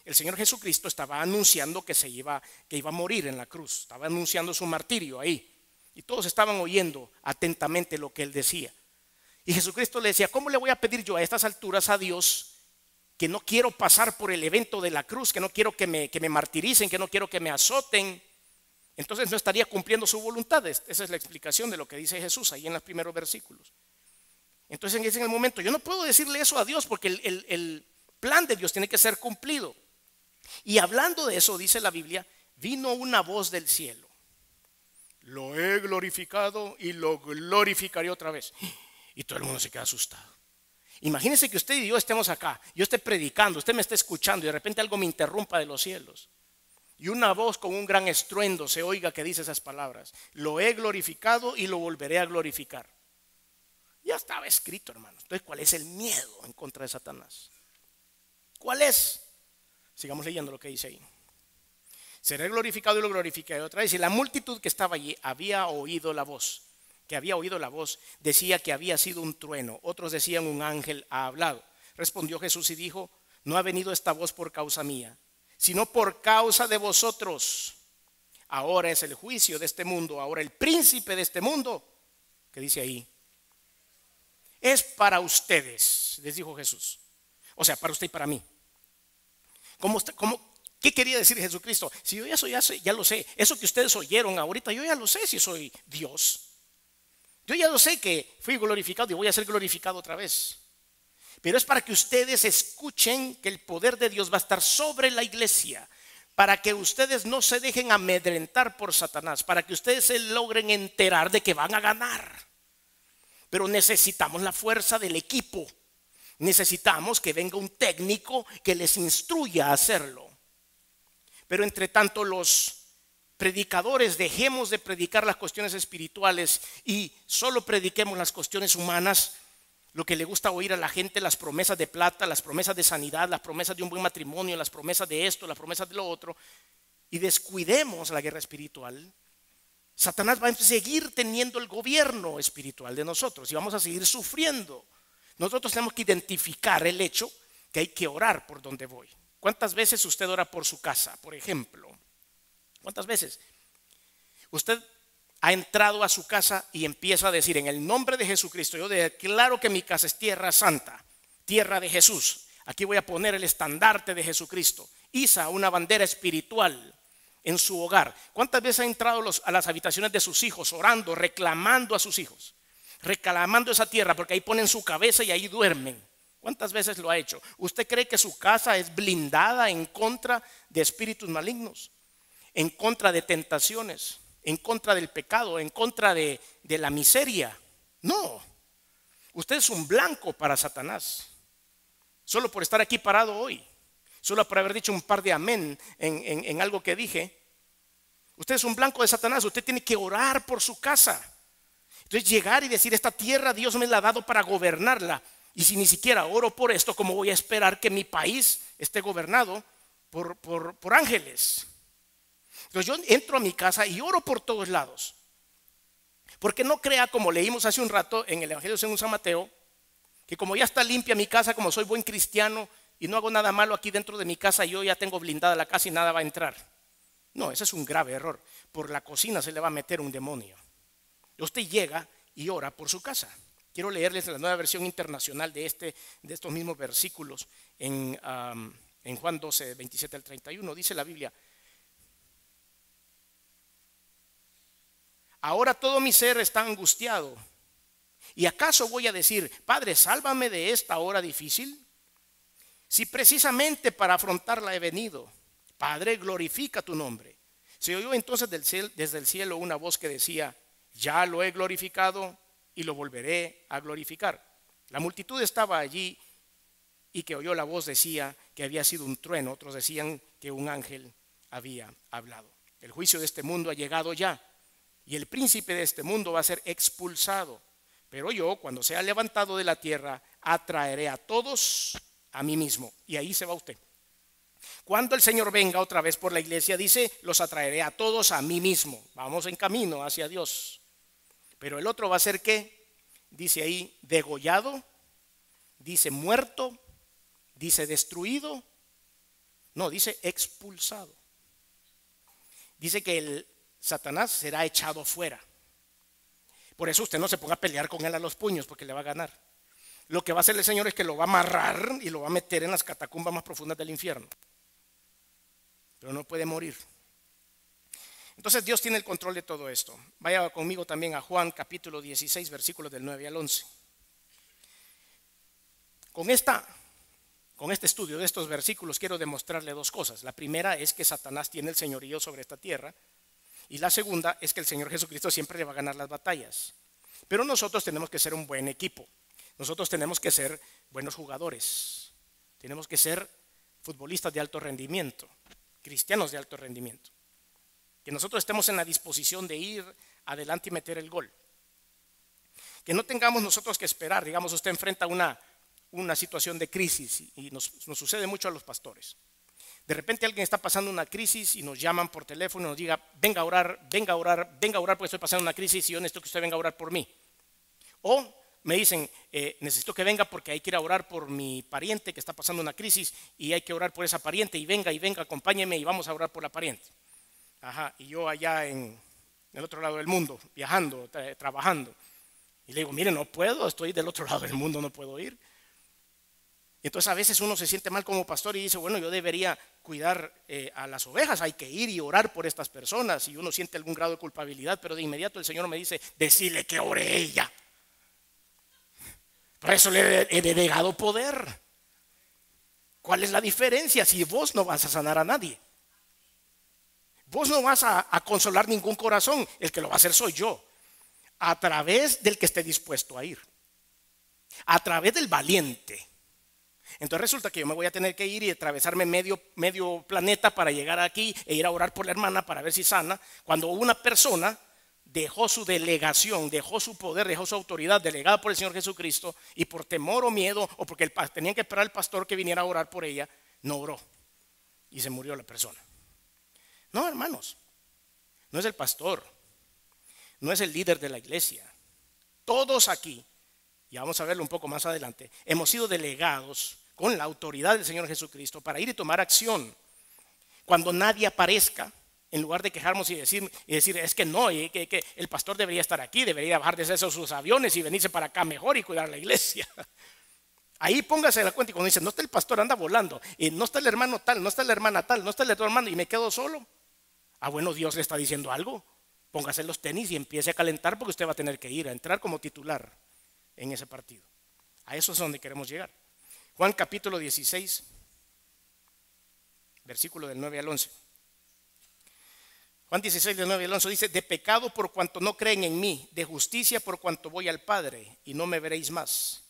El Señor Jesucristo estaba anunciando que iba a morir en la cruz. Estaba anunciando su martirio ahí. Y todos estaban oyendo atentamente lo que él decía. Y Jesucristo le decía: ¿cómo le voy a pedir yo a estas alturas a Dios que no quiero pasar por el evento de la cruz, que no quiero que me martiricen, que no quiero que me azoten? Entonces no estaría cumpliendo su voluntad. Esa es la explicación de lo que dice Jesús ahí en los primeros versículos. Entonces en el momento yo no puedo decirle eso a Dios, porque el plan de Dios tiene que ser cumplido. Y hablando de eso, dice la Biblia, vino una voz del cielo: lo he glorificado y lo glorificaré otra vez. Y todo el mundo se queda asustado. Imagínense que usted y yo estemos acá, yo esté predicando, usted me está escuchando y de repente algo me interrumpa de los cielos. Y una voz con un gran estruendo se oiga que dice esas palabras: lo he glorificado y lo volveré a glorificar. Ya estaba escrito, hermanos. Entonces, ¿cuál es el miedo en contra de Satanás? ¿Cuál es? Sigamos leyendo lo que dice ahí. Seré glorificado y lo glorificaré otra vez. Y la multitud que estaba allí había oído la voz. Que había oído la voz, decía que había sido un trueno. Otros decían un ángel ha hablado. Respondió Jesús y dijo, no ha venido esta voz por causa mía, sino por causa de vosotros. Ahora es el juicio de este mundo, ahora el príncipe de este mundo, que dice ahí, es para ustedes, les dijo Jesús. O sea, para usted y para mí. ¿Qué quería decir Jesucristo? Si yo eso ya lo sé. Eso que ustedes oyeron ahorita, yo ya lo sé si soy Dios. Yo ya lo sé que fui glorificado y voy a ser glorificado otra vez. Pero es para que ustedes escuchen que el poder de Dios va a estar sobre la iglesia. Para que ustedes no se dejen amedrentar por Satanás. Para que ustedes se logren enterar de que van a ganar. Pero necesitamos la fuerza del equipo. Necesitamos que venga un técnico que les instruya a hacerlo. Pero entre tanto los predicadores dejemos de predicar las cuestiones espirituales y solo prediquemos las cuestiones humanas, lo que le gusta oír a la gente, las promesas de plata, las promesas de sanidad, las promesas de un buen matrimonio, las promesas de esto, las promesas de lo otro, y descuidemos la guerra espiritual, Satanás va a seguir teniendo el gobierno espiritual de nosotros y vamos a seguir sufriendo. Nosotros tenemos que identificar el hecho que hay que orar por donde voy. ¿Cuántas veces usted ora por su casa, por ejemplo? ¿Cuántas veces? Usted ha entrado a su casa y empieza a decir, en el nombre de Jesucristo, yo declaro que mi casa es tierra santa, tierra de Jesús. Aquí voy a poner el estandarte de Jesucristo. Iza una bandera espiritual en su hogar. ¿Cuántas veces ha entrado a las habitaciones de sus hijos orando, reclamando a sus hijos? Reclamando esa tierra porque ahí ponen su cabeza y ahí duermen. ¿Cuántas veces lo ha hecho? ¿Usted cree que su casa es blindada en contra de espíritus malignos? En contra de tentaciones, en contra del pecado, en contra de la miseria. No, usted es un blanco para Satanás. Solo por estar aquí parado hoy, solo por haber dicho un par de amén en algo que dije. Usted es un blanco de Satanás, usted tiene que orar por su casa. Entonces llegar y decir, esta tierra Dios me la ha dado para gobernarla. Y si ni siquiera oro por esto, ¿cómo voy a esperar que mi país esté gobernado por ángeles? Entonces yo entro a mi casa y oro por todos lados. Porque no crea, como leímos hace un rato en el Evangelio según San Mateo, que como ya está limpia mi casa, como soy buen cristiano y no hago nada malo aquí dentro de mi casa, yo ya tengo blindada la casa y nada va a entrar. No, ese es un grave error. Por la cocina se le va a meter un demonio. Usted llega y ora por su casa. Quiero leerles la nueva versión internacional de estos mismos versículos en Juan 12, 27 al 31. Dice la Biblia: ahora todo mi ser está angustiado. ¿Y acaso voy a decir, Padre, sálvame de esta hora difícil? Si precisamente para afrontarla he venido. Padre, glorifica tu nombre. Se oyó entonces desde el cielo una voz que decía, ya lo he glorificado y lo volveré a glorificar. La multitud estaba allí y que oyó la voz decía que había sido un trueno. Otros decían que un ángel había hablado. El juicio de este mundo ha llegado ya y el príncipe de este mundo va a ser expulsado. Pero yo, cuando sea levantado de la tierra, atraeré a todos a mí mismo. Y ahí se va usted. Cuando el Señor venga otra vez por la iglesia, dice, los atraeré a todos a mí mismo. Vamos en camino hacia Dios. Pero el otro va a ser ¿qué? Dice ahí, degollado, dice muerto, dice destruido. No, dice expulsado. Dice que el Satanás será echado fuera. Por eso usted no se ponga a pelear con él a los puños porque le va a ganar. Lo que va a hacer el Señor es que lo va a amarrar y lo va a meter en las catacumbas más profundas del infierno. Pero no puede morir. Entonces Dios tiene el control de todo esto. Vaya conmigo también a Juan capítulo 16, versículos del 9 al 11. Con este estudio de estos versículos quiero demostrarle dos cosas. La primera es que Satanás tiene el señorío sobre esta tierra. Y la segunda es que el Señor Jesucristo siempre le va a ganar las batallas. Pero nosotros tenemos que ser un buen equipo. Nosotros tenemos que ser buenos jugadores. Tenemos que ser futbolistas de alto rendimiento, cristianos de alto rendimiento. Que nosotros estemos en la disposición de ir adelante y meter el gol. Que no tengamos nosotros que esperar. Digamos, usted enfrenta una situación de crisis y nos sucede mucho a los pastores. De repente alguien está pasando una crisis y nos llaman por teléfono y nos diga, venga a orar, venga a orar, venga a orar porque estoy pasando una crisis y yo necesito que usted venga a orar por mí. O me dicen, necesito que venga porque hay que ir a orar por mi pariente que está pasando una crisis y hay que orar por esa pariente y venga, acompáñeme y vamos a orar por la pariente. Ajá, y yo allá en el otro lado del mundo, viajando, trabajando. Y le digo, mire, no puedo, estoy del otro lado del mundo, no puedo ir. Entonces a veces uno se siente mal como pastor y dice, bueno, yo debería cuidar a las ovejas, hay que ir y orar por estas personas. Y uno siente algún grado de culpabilidad, pero de inmediato el Señor me dice, decile que ore ella. Por eso le he delegado poder. ¿Cuál es la diferencia? Si vos no vas a sanar a nadie, vos no vas a consolar ningún corazón, el que lo va a hacer soy yo, a través del que esté dispuesto a ir, a través del valiente. Entonces resulta que yo me voy a tener que ir y atravesarme medio planeta para llegar aquí e ir a orar por la hermana para ver si sana, cuando una persona dejó su delegación, dejó su poder, dejó su autoridad delegada por el Señor Jesucristo y por temor o miedo o porque tenían que esperar al pastor que viniera a orar por ella, no oró y se murió la persona. No, hermanos, no es el pastor, no es el líder de la iglesia. Todos aquí, y vamos a verlo un poco más adelante, hemos sido delegados con la autoridad del Señor Jesucristo para ir y tomar acción. Cuando nadie aparezca, en lugar de quejarnos y decir es que no, que el pastor debería estar aquí, debería bajar de esos sus aviones y venirse para acá mejor y cuidar la iglesia. Ahí póngase la cuenta y cuando dice, no está el pastor, anda volando, y no está el hermano tal, no está la hermana tal, no está el otro hermano y me quedo solo. Ah, bueno, Dios le está diciendo algo. Póngase los tenis y empiece a calentar porque usted va a tener que ir a entrar como titular en ese partido. A eso es donde queremos llegar. Juan capítulo 16, versículo del 9 al 11. Juan 16, del 9 al 11 dice, de pecado por cuanto no creen en mí, de justicia por cuanto voy al Padre y no me veréis más,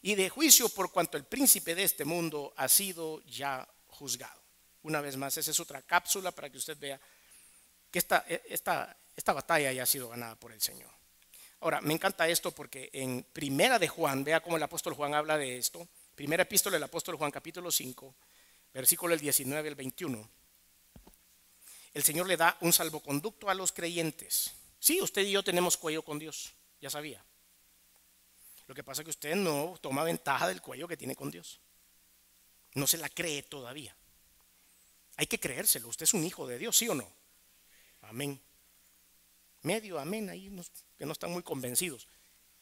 y de juicio por cuanto el príncipe de este mundo ha sido ya juzgado. Una vez más, esa es otra cápsula para que usted vea que esta batalla ya ha sido ganada por el Señor. Ahora, me encanta esto porque en Primera de Juan, vea cómo el apóstol Juan habla de esto. Primera epístola del apóstol Juan, capítulo 5, versículo del 19 al 21. El Señor le da un salvoconducto a los creyentes. Sí, usted y yo tenemos cuello con Dios, ya sabía. Lo que pasa es que usted no toma ventaja del cuello que tiene con Dios. No se la cree todavía. Hay que creérselo, usted es un hijo de Dios, ¿sí o no? Amén. Medio amén ahí que no están muy convencidos.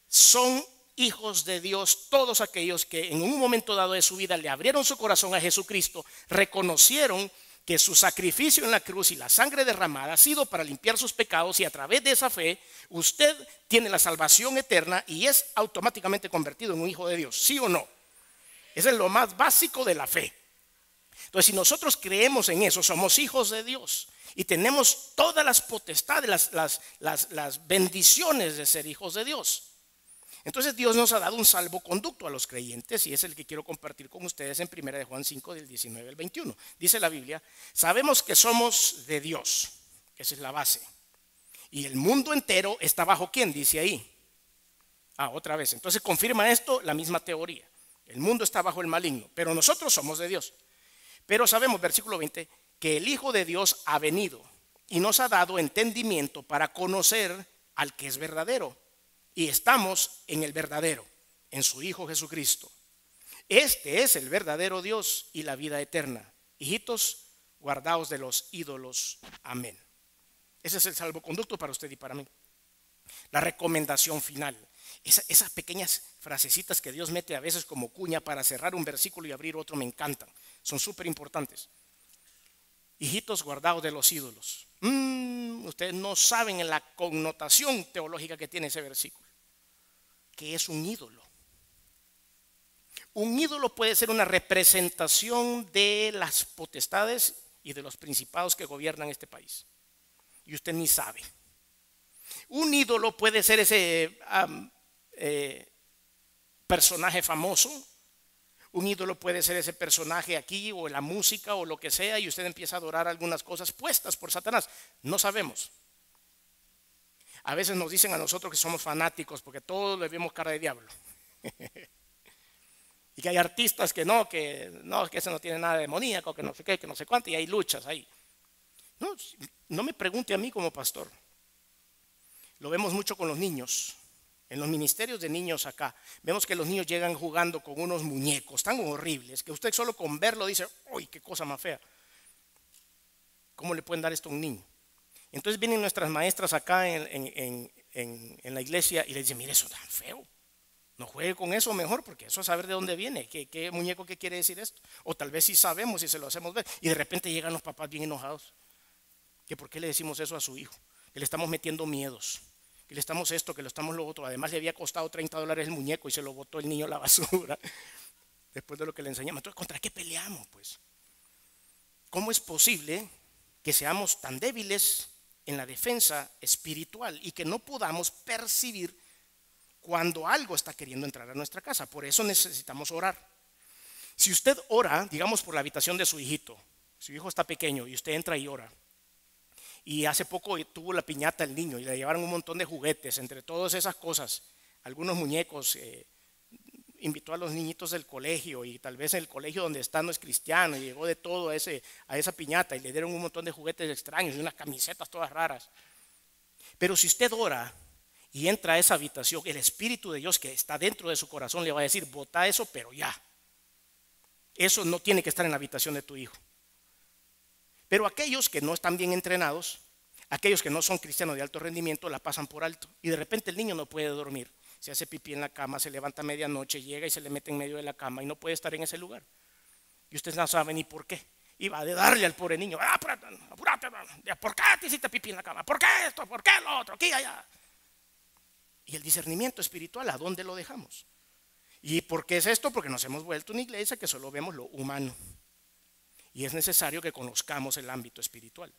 Son hijos de Dios todos aquellos que en un momento dado de su vida le abrieron su corazón a Jesucristo, reconocieron que su sacrificio en la cruz y la sangre derramada ha sido para limpiar sus pecados y a través de esa fe usted tiene la salvación eterna y es automáticamente convertido en un hijo de Dios, ¿sí o no? Ese es lo más básico de la fe. Entonces, si nosotros creemos en eso, somos hijos de Dios y tenemos todas las potestades, las bendiciones de ser hijos de Dios. Entonces Dios nos ha dado un salvoconducto a los creyentes y es el que quiero compartir con ustedes en 1 de Juan 5 del 19 al 21. Dice la Biblia, sabemos que somos de Dios, esa es la base. Y el mundo entero está bajo ¿quién? Dice ahí. Otra vez, entonces confirma esto la misma teoría. El mundo está bajo el maligno, pero nosotros somos de Dios. Pero sabemos, versículo 20, que el Hijo de Dios ha venido y nos ha dado entendimiento para conocer al que es verdadero. Y estamos en el verdadero, en su Hijo Jesucristo. Este es el verdadero Dios y la vida eterna. Hijitos, guardaos de los ídolos. Amén. Ese es el salvoconducto para usted y para mí. La recomendación final. Esas pequeñas frasecitas que Dios mete a veces como cuña para cerrar un versículo y abrir otro me encantan. Son súper importantes. Hijitos, guardaos de los ídolos. Ustedes no saben la connotación teológica que tiene ese versículo. ¿Qué es un ídolo? Un ídolo puede ser una representación de las potestades y de los principados que gobiernan este país. Y usted ni sabe. Un ídolo puede ser ese personaje famoso. Un ídolo puede ser ese personaje aquí o en la música o lo que sea y usted empieza a adorar algunas cosas puestas por Satanás. No sabemos. A veces nos dicen a nosotros que somos fanáticos porque todos le vemos cara de diablo. Y que hay artistas que que eso no tiene nada de demoníaco, que no sé qué, que no sé cuánto, y hay luchas ahí. No, no me pregunte a mí como pastor. Lo vemos mucho con los niños. En los ministerios de niños acá, vemos que los niños llegan jugando con unos muñecos tan horribles que usted solo con verlo dice, ¡uy, qué cosa más fea! ¿Cómo le pueden dar esto a un niño? Entonces vienen nuestras maestras acá en la iglesia y le dicen, mire, eso es tan feo. No juegue con eso mejor, porque eso es saber de dónde viene, qué muñeco, qué quiere decir esto. O tal vez sí sabemos y se lo hacemos ver. Y de repente llegan los papás bien enojados. ¿Que por qué le decimos eso a su hijo? Que le estamos metiendo miedos. Que le estamos esto, que lo estamos lo otro. Además le había costado $30 el muñeco y se lo botó el niño a la basura. Después de lo que le enseñamos. Entonces, ¿contra qué peleamos, pues? ¿Cómo es posible que seamos tan débiles en la defensa espiritual y que no podamos percibir cuando algo está queriendo entrar a nuestra casa? Por eso necesitamos orar. Si usted ora, digamos por la habitación de su hijito, su hijo está pequeño y usted entra y ora, y hace poco tuvo la piñata el niño y le llevaron un montón de juguetes, entre todas esas cosas, algunos muñecos, invitó a los niñitos del colegio y tal vez el colegio donde está no es cristiano y llegó de todo a esa piñata y le dieron un montón de juguetes extraños y unas camisetas todas raras. Pero si usted ora y entra a esa habitación, el Espíritu de Dios que está dentro de su corazón le va a decir, bota eso, pero ya. Eso no tiene que estar en la habitación de tu hijo. Pero aquellos que no están bien entrenados, aquellos que no son cristianos de alto rendimiento, la pasan por alto. Y de repente el niño no puede dormir. Se hace pipí en la cama, se levanta a medianoche, llega y se le mete en medio de la cama y no puede estar en ese lugar. Y usted no sabe ni por qué. Y va a darle al pobre niño, apúrate, ¿por qué te hiciste pipí en la cama? ¿Por qué esto? ¿Por qué lo otro? Aquí, allá. Y el discernimiento espiritual, ¿a dónde lo dejamos? ¿Y por qué es esto? Porque nos hemos vuelto una iglesia que solo vemos lo humano. Y es necesario que conozcamos el ámbito espiritual.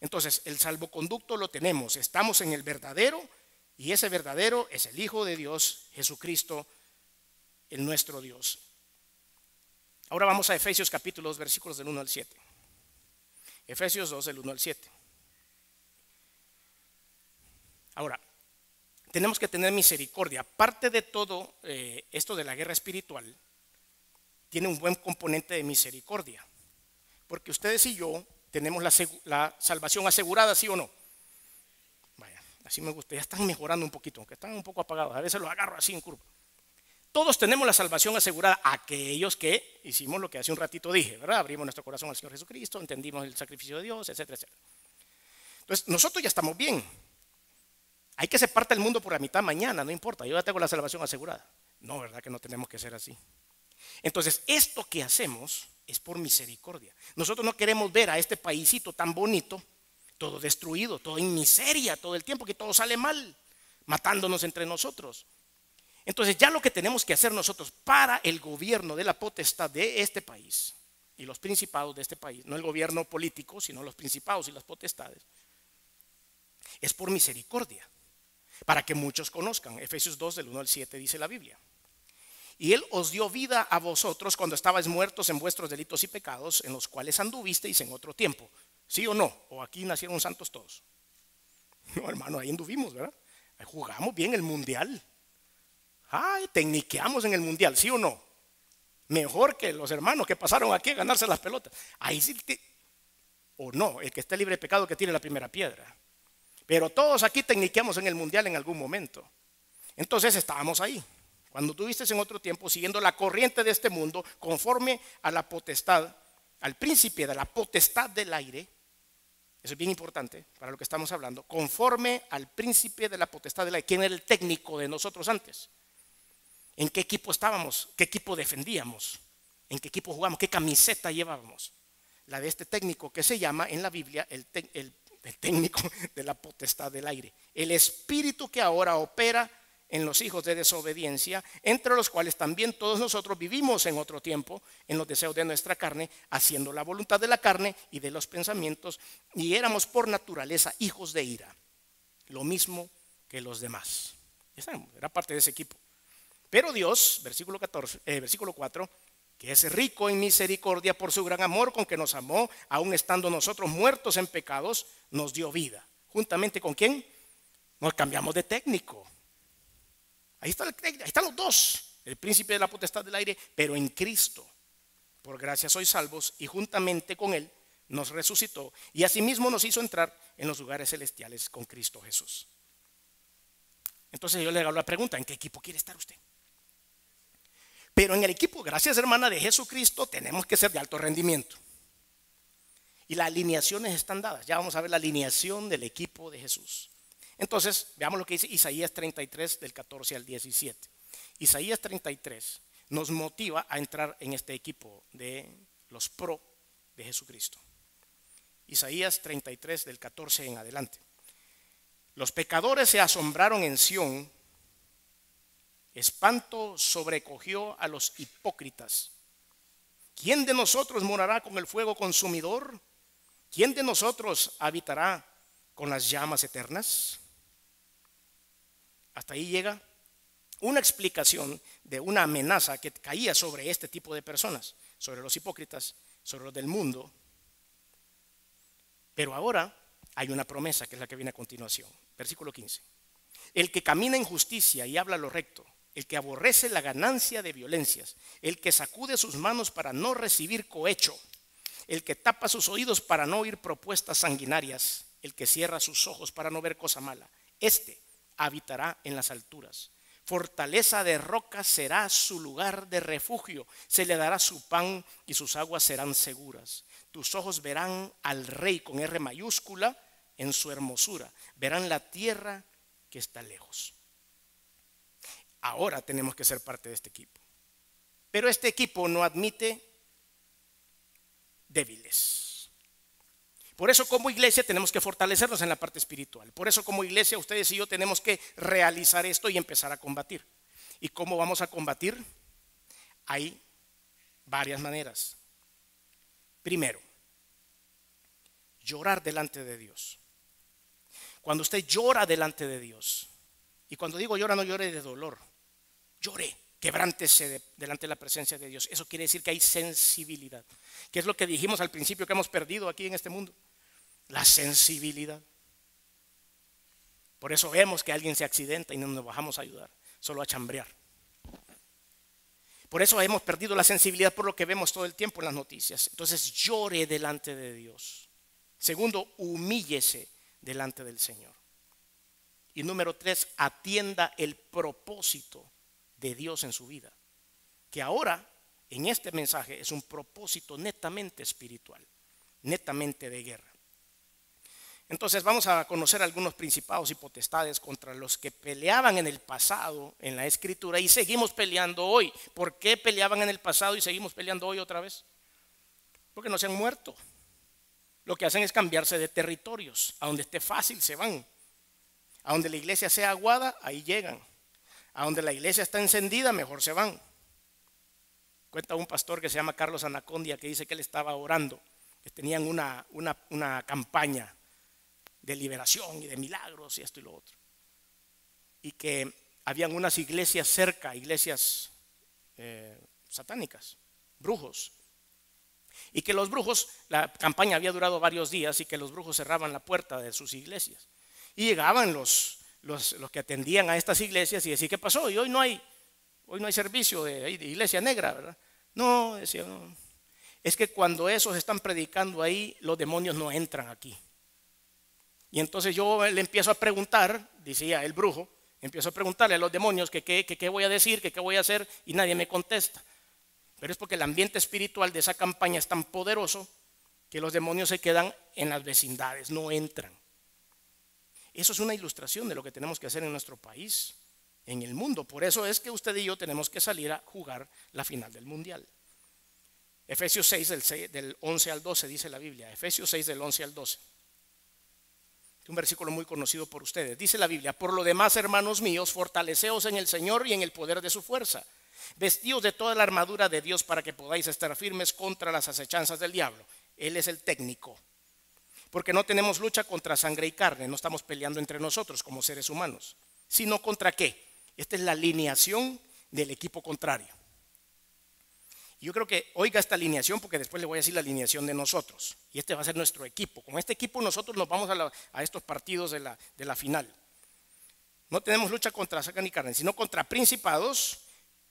Entonces, el salvoconducto lo tenemos. Estamos en el verdadero, y ese verdadero es el Hijo de Dios, Jesucristo, el nuestro Dios. Ahora vamos a Efesios capítulo 2, versículos del 1 al 7. Efesios 2, del 1 al 7. Ahora, tenemos que tener misericordia. Aparte de todo esto de la guerra espiritual, tiene un buen componente de misericordia. Porque ustedes y yo tenemos la salvación asegurada, ¿sí o no? Vaya, así me gusta. Ya están mejorando un poquito, aunque están un poco apagados. A veces los agarro así en curva. Todos tenemos la salvación asegurada, aquellos que hicimos lo que hace un ratito dije, ¿verdad? Abrimos nuestro corazón al Señor Jesucristo, entendimos el sacrificio de Dios, etcétera, etcétera. Entonces, nosotros ya estamos bien. Hay que se parta el mundo por la mitad mañana, no importa, yo ya tengo la salvación asegurada. No, ¿verdad que no tenemos que ser así? Entonces, esto que hacemos es por misericordia. Nosotros no queremos ver a este paísito tan bonito, todo destruido, todo en miseria, todo el tiempo que todo sale mal, matándonos entre nosotros. Entonces, ya lo que tenemos que hacer nosotros para el gobierno de la potestad de este país y los principados de este país, no el gobierno político, sino los principados y las potestades, es por misericordia, para que muchos conozcan. Efesios 2, del 1 al 7 dice la Biblia. Y Él os dio vida a vosotros cuando estabais muertos en vuestros delitos y pecados, en los cuales anduvisteis en otro tiempo. ¿Sí o no? ¿O aquí nacieron santos todos? No, hermano, ahí anduvimos, ¿verdad? Ahí jugamos bien el mundial. Ay, tecniqueamos en el mundial, ¿sí o no? Mejor que los hermanos que pasaron aquí a ganarse las pelotas. Ahí sí, o no, el que esté libre de pecado que tire la primera piedra. Pero todos aquí tecniqueamos en el mundial en algún momento. Entonces estábamos ahí. Cuando tuviste en otro tiempo siguiendo la corriente de este mundo, conforme a la potestad, al príncipe de la potestad del aire, eso es bien importante para lo que estamos hablando, conforme al príncipe de la potestad del aire. ¿Quién era el técnico de nosotros antes? ¿En qué equipo estábamos? ¿Qué equipo defendíamos? ¿En qué equipo jugamos? ¿Qué camiseta llevábamos? La de este técnico que se llama en la Biblia el técnico de la potestad del aire. El espíritu que ahora opera en los hijos de desobediencia, entre los cuales también todos nosotros vivimos en otro tiempo, en los deseos de nuestra carne, haciendo la voluntad de la carne y de los pensamientos, y éramos por naturaleza hijos de ira, lo mismo que los demás. Era parte de ese equipo. Pero Dios, versículo 4, que es rico en misericordia por su gran amor con que nos amó, aun estando nosotros muertos en pecados, nos dio vida. ¿Juntamente con quién? Nos cambiamos de técnico. Ahí están los dos. el príncipe de la potestad del aire, pero en Cristo. Por gracia sois salvos, y juntamente con Él nos resucitó, y asimismo nos hizo entrar en los lugares celestiales con Cristo Jesús. Entonces yo le hago la pregunta, ¿en qué equipo quiere estar usted? Pero en el equipo, gracias hermana, de Jesucristo, tenemos que ser de alto rendimiento. Y las alineaciones están dadas. Ya vamos a ver la alineación del equipo de Jesús. Entonces, veamos lo que dice Isaías 33, del 14 al 17. Isaías 33 nos motiva a entrar en este equipo de los pro de Jesucristo. Isaías 33, del 14 en adelante. Los pecadores se asombraron en Sión, espanto sobrecogió a los hipócritas. ¿Quién de nosotros morará con el fuego consumidor? ¿Quién de nosotros habitará con las llamas eternas? Hasta ahí llega una explicación de una amenaza que caía sobre este tipo de personas, sobre los hipócritas, sobre los del mundo. Pero ahora hay una promesa que es la que viene a continuación. Versículo 15. El que camina en justicia y habla lo recto, el que aborrece la ganancia de violencias, el que sacude sus manos para no recibir cohecho, el que tapa sus oídos para no oír propuestas sanguinarias, el que cierra sus ojos para no ver cosa mala, este habitará en las alturas. Fortaleza de roca será su lugar de refugio, se le dará su pan y sus aguas serán seguras. Tus ojos verán al Rey con R mayúscula en su hermosura, verán la tierra que está lejos. Ahora tenemos que ser parte de este equipo, pero este equipo no admite débiles. Por eso como iglesia tenemos que fortalecernos en la parte espiritual. Por eso como iglesia ustedes y yo tenemos que realizar esto y empezar a combatir. ¿Y cómo vamos a combatir? Hay varias maneras. Primero, llorar delante de Dios. Cuando usted llora delante de Dios, y cuando digo llora, no llore de dolor, llore, quebrántese delante de la presencia de Dios. Eso quiere decir que hay sensibilidad, que es lo que dijimos al principio que hemos perdido aquí en este mundo, la sensibilidad. Por eso vemos que alguien se accidenta y no nos bajamos a ayudar, solo a chambrear. Por eso hemos perdido la sensibilidad por lo que vemos todo el tiempo en las noticias. Entonces llore delante de Dios. Segundo, humíllese delante del Señor. Y número 3, atienda el propósito de Dios en su vida, que ahora en este mensaje es un propósito netamente espiritual, netamente de guerra. Entonces vamos a conocer algunos principados y potestades contra los que peleaban en el pasado en la Escritura y seguimos peleando hoy. ¿Por qué peleaban en el pasado y seguimos peleando hoy otra vez? Porque no se han muerto. Lo que hacen es cambiarse de territorios. A donde esté fácil se van. A donde la iglesia sea aguada, ahí llegan. A donde la iglesia está encendida, mejor se van. Cuenta un pastor que se llama Carlos Anacondia que dice que él estaba orando, que tenían una campaña de liberación y de milagros y esto y lo otro. Y que habían unas iglesias cerca, iglesias satánicas, brujos. Y que los brujos, la campaña había durado varios días y que los brujos cerraban la puerta de sus iglesias. Y llegaban los que atendían a estas iglesias y decían, ¿qué pasó? Y hoy no hay servicio de iglesia negra, ¿verdad? No, decía, no. Es que cuando esos están predicando ahí, los demonios no entran aquí. Y entonces yo le empiezo a preguntar, decía el brujo, empiezo a preguntarle a los demonios que qué voy a decir, que qué voy a hacer, y nadie me contesta. Pero es porque el ambiente espiritual de esa campaña es tan poderoso que los demonios se quedan en las vecindades, no entran. Eso es una ilustración de lo que tenemos que hacer en nuestro país, en el mundo. Por eso es que usted y yo tenemos que salir a jugar la final del mundial. Efesios 6 del 11 al 12 dice la Biblia. Efesios 6 del 11 al 12. Un versículo muy conocido por ustedes. Dice la Biblia: por lo demás, hermanos míos, fortaleceos en el Señor y en el poder de su fuerza. Vestíos de toda la armadura de Dios para que podáis estar firmes contra las acechanzas del diablo. Él es el técnico. Porque no tenemos lucha contra sangre y carne, no estamos peleando entre nosotros como seres humanos, sino contra ¿qué? Esta es la alineación del equipo contrario. Yo creo que oiga esta alineación porque después le voy a decir la alineación de nosotros. Y este va a ser nuestro equipo. Con este equipo nosotros nos vamos a estos partidos de la final. No tenemos lucha contra sangre ni carne, sino contra principados,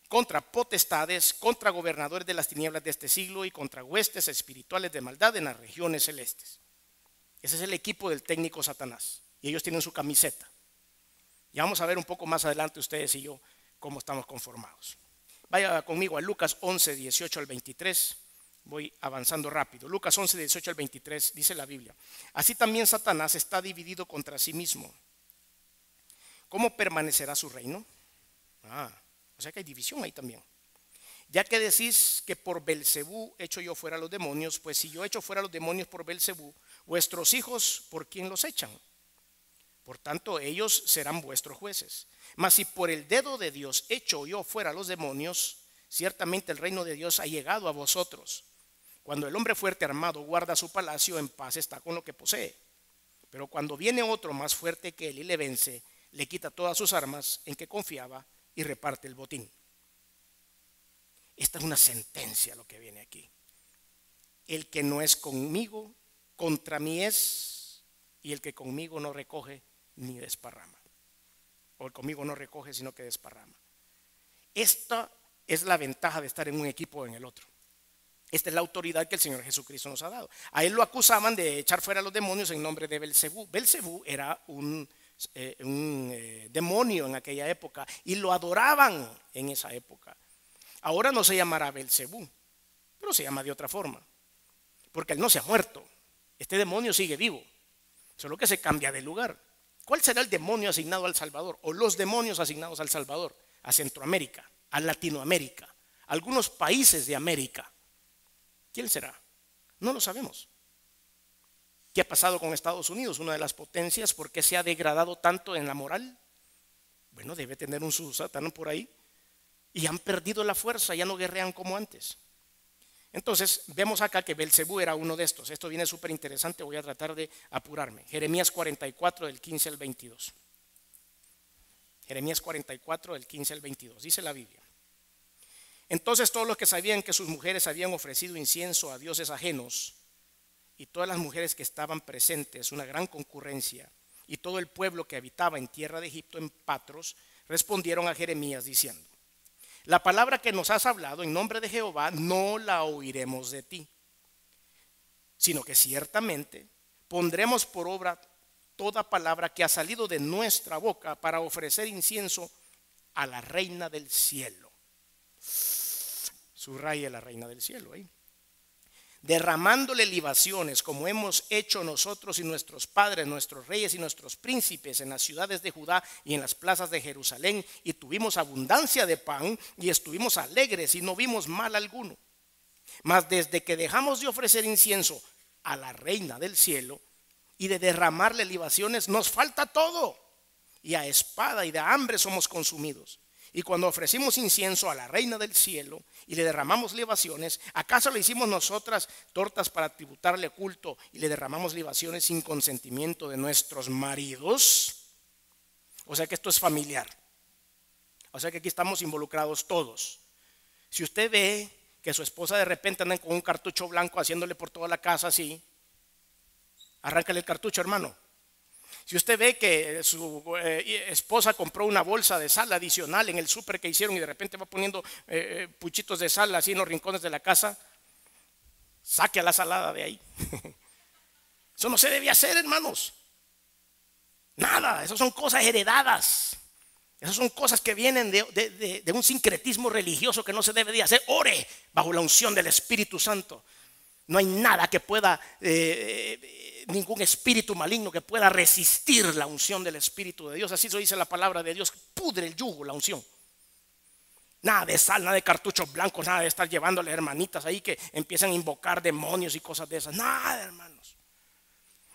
contra potestades, contra gobernadores de las tinieblas de este siglo y contra huestes espirituales de maldad en las regiones celestes. Ese es el equipo del técnico Satanás. Y ellos tienen su camiseta. Ya vamos a ver un poco más adelante ustedes y yo cómo estamos conformados. Vaya conmigo a Lucas 11, 18 al 23. Voy avanzando rápido. Lucas 11, 18 al 23 dice la Biblia. Así también Satanás está dividido contra sí mismo. ¿Cómo permanecerá su reino? O sea que hay división ahí también. Ya que decís que por Belcebú echo yo fuera los demonios, pues si yo echo fuera los demonios por Belcebú, vuestros hijos, ¿por quién los echan? Por tanto, ellos serán vuestros jueces. Mas si por el dedo de Dios echo yo fuera los demonios, ciertamente el reino de Dios ha llegado a vosotros. Cuando el hombre fuerte armado guarda su palacio, en paz está con lo que posee. Pero cuando viene otro más fuerte que él y le vence, le quita todas sus armas en que confiaba y reparte el botín. Esta es una sentencia lo que viene aquí. El que no es conmigo, contra mí es, y el que conmigo no recoge ni desparrama. O conmigo no recoge sino que desparrama. Esta es la ventaja de estar en un equipo o en el otro. Esta es la autoridad que el Señor Jesucristo nos ha dado. A él lo acusaban de echar fuera a los demonios en nombre de Belcebú. Belcebú era un demonio en aquella época y lo adoraban en esa época. Ahora no se llamará Belcebú, pero se llama de otra forma, porque él no se ha muerto. Este demonio sigue vivo, solo que se cambia de lugar. ¿Cuál será el demonio asignado al Salvador? O los demonios asignados al Salvador, a Centroamérica, a Latinoamérica, a algunos países de América. ¿Quién será? No lo sabemos. ¿Qué ha pasado con Estados Unidos, una de las potencias? ¿Por qué se ha degradado tanto en la moral? Bueno, debe tener un Satanás por ahí. Y han perdido la fuerza, ya no guerrean como antes. Entonces, vemos acá que Belcebú era uno de estos. Esto viene súper interesante, voy a tratar de apurarme. Jeremías 44, del 15 al 22. Jeremías 44, del 15 al 22. Dice la Biblia. Entonces todos los que sabían que sus mujeres habían ofrecido incienso a dioses ajenos, y todas las mujeres que estaban presentes, una gran concurrencia, y todo el pueblo que habitaba en tierra de Egipto, en Patros, respondieron a Jeremías diciendo: la palabra que nos has hablado en nombre de Jehová no la oiremos de ti, sino que ciertamente pondremos por obra toda palabra que ha salido de nuestra boca para ofrecer incienso a la reina del cielo. Subraye la reina del cielo ahí. Derramándole libaciones como hemos hecho nosotros y nuestros padres, nuestros reyes y nuestros príncipes en las ciudades de Judá y en las plazas de Jerusalén, y tuvimos abundancia de pan y estuvimos alegres y no vimos mal alguno. Mas desde que dejamos de ofrecer incienso a la reina del cielo y de derramarle libaciones, nos falta todo, y a espada y de hambre somos consumidos. Y cuando ofrecimos incienso a la reina del cielo y le derramamos libaciones, ¿acaso le hicimos nosotras tortas para tributarle culto y le derramamos libaciones sin consentimiento de nuestros maridos? O sea que esto es familiar. O sea que aquí estamos involucrados todos. Si usted ve que su esposa de repente anda con un cartucho blanco haciéndole por toda la casa así, arráncale el cartucho, hermano. Si usted ve que su esposa compró una bolsa de sal adicional en el súper que hicieron y de repente va poniendo puchitos de sal así en los rincones de la casa, saque a la salada de ahí. Eso no se debe hacer, hermanos. Nada, esas son cosas heredadas. Esas son cosas que vienen de un sincretismo religioso que no se debe de hacer. Ore bajo la unción del Espíritu Santo. No hay nada que pueda, ningún espíritu maligno que pueda resistir la unción del Espíritu de Dios. Así lo dice la palabra de Dios. Pudre el yugo, la unción. Nada de sal, nada de cartuchos blancos, nada de estar llevándole hermanitas ahí que empiezan a invocar demonios y cosas de esas. Nada, hermanos.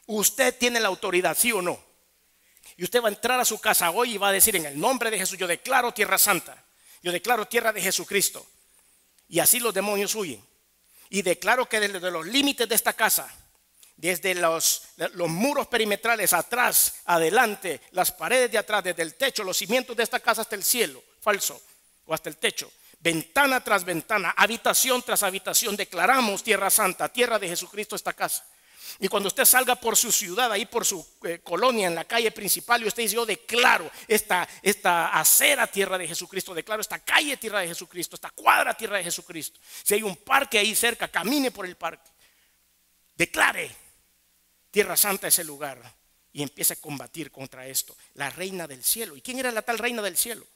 Usted tiene la autoridad, ¿sí o no? Y usted va a entrar a su casa hoy y va a decir: en el nombre de Jesús, yo declaro tierra santa. Yo declaro tierra de Jesucristo. Y así los demonios huyen. Y declaro que desde los límites de esta casa, desde los muros perimetrales, atrás, adelante, las paredes de atrás, desde el techo, los cimientos de esta casa hasta el cielo, falso, o hasta el techo, ventana tras ventana, habitación tras habitación, declaramos tierra santa, tierra de Jesucristo esta casa. Y cuando usted salga por su ciudad, ahí por su colonia, en la calle principal, y usted dice: yo declaro esta acera tierra de Jesucristo, declaro esta calle tierra de Jesucristo, esta cuadra tierra de Jesucristo. Si hay un parque ahí cerca, camine por el parque, declare tierra santa ese lugar y empiece a combatir contra esto. La reina del cielo. ¿Y quién era la tal reina del cielo?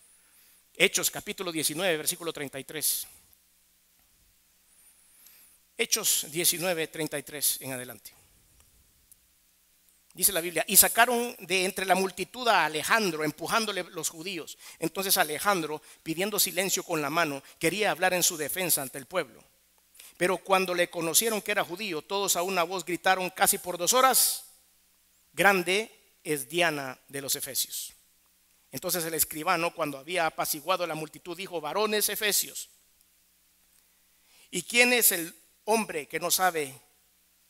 Hechos capítulo 19, versículo 33. Hechos 19, 33 en adelante. Dice la Biblia: y sacaron de entre la multitud a Alejandro, empujándole los judíos. Entonces Alejandro, pidiendo silencio con la mano, quería hablar en su defensa ante el pueblo. Pero cuando le conocieron que era judío, todos a una voz gritaron casi por 2 horas: grande es Diana de los Efesios. Entonces el escribano, cuando había apaciguado la multitud, dijo: varones efesios, ¿y quién es el hombre que no sabe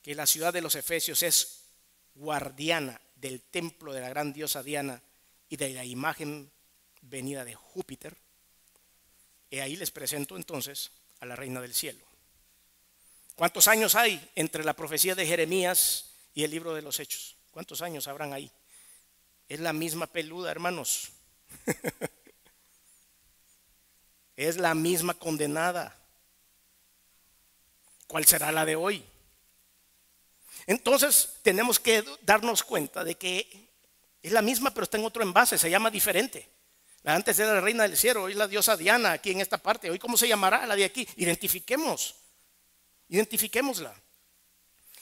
que la ciudad de los Efesios es guardiana del templo de la gran diosa Diana y de la imagen venida de Júpiter? Y ahí les presento entonces a la reina del cielo. ¿Cuántos años hay entre la profecía de Jeremías y el libro de los Hechos? ¿Cuántos años habrán ahí? Es la misma peluda, hermanos. Es la misma condenada. ¿Cuál será la de hoy? Entonces tenemos que darnos cuenta de que es la misma, pero está en otro envase, se llama diferente. Antes era la reina del cielo, hoy la diosa Diana aquí en esta parte. Hoy, ¿cómo se llamará la de aquí? Identifiquémosla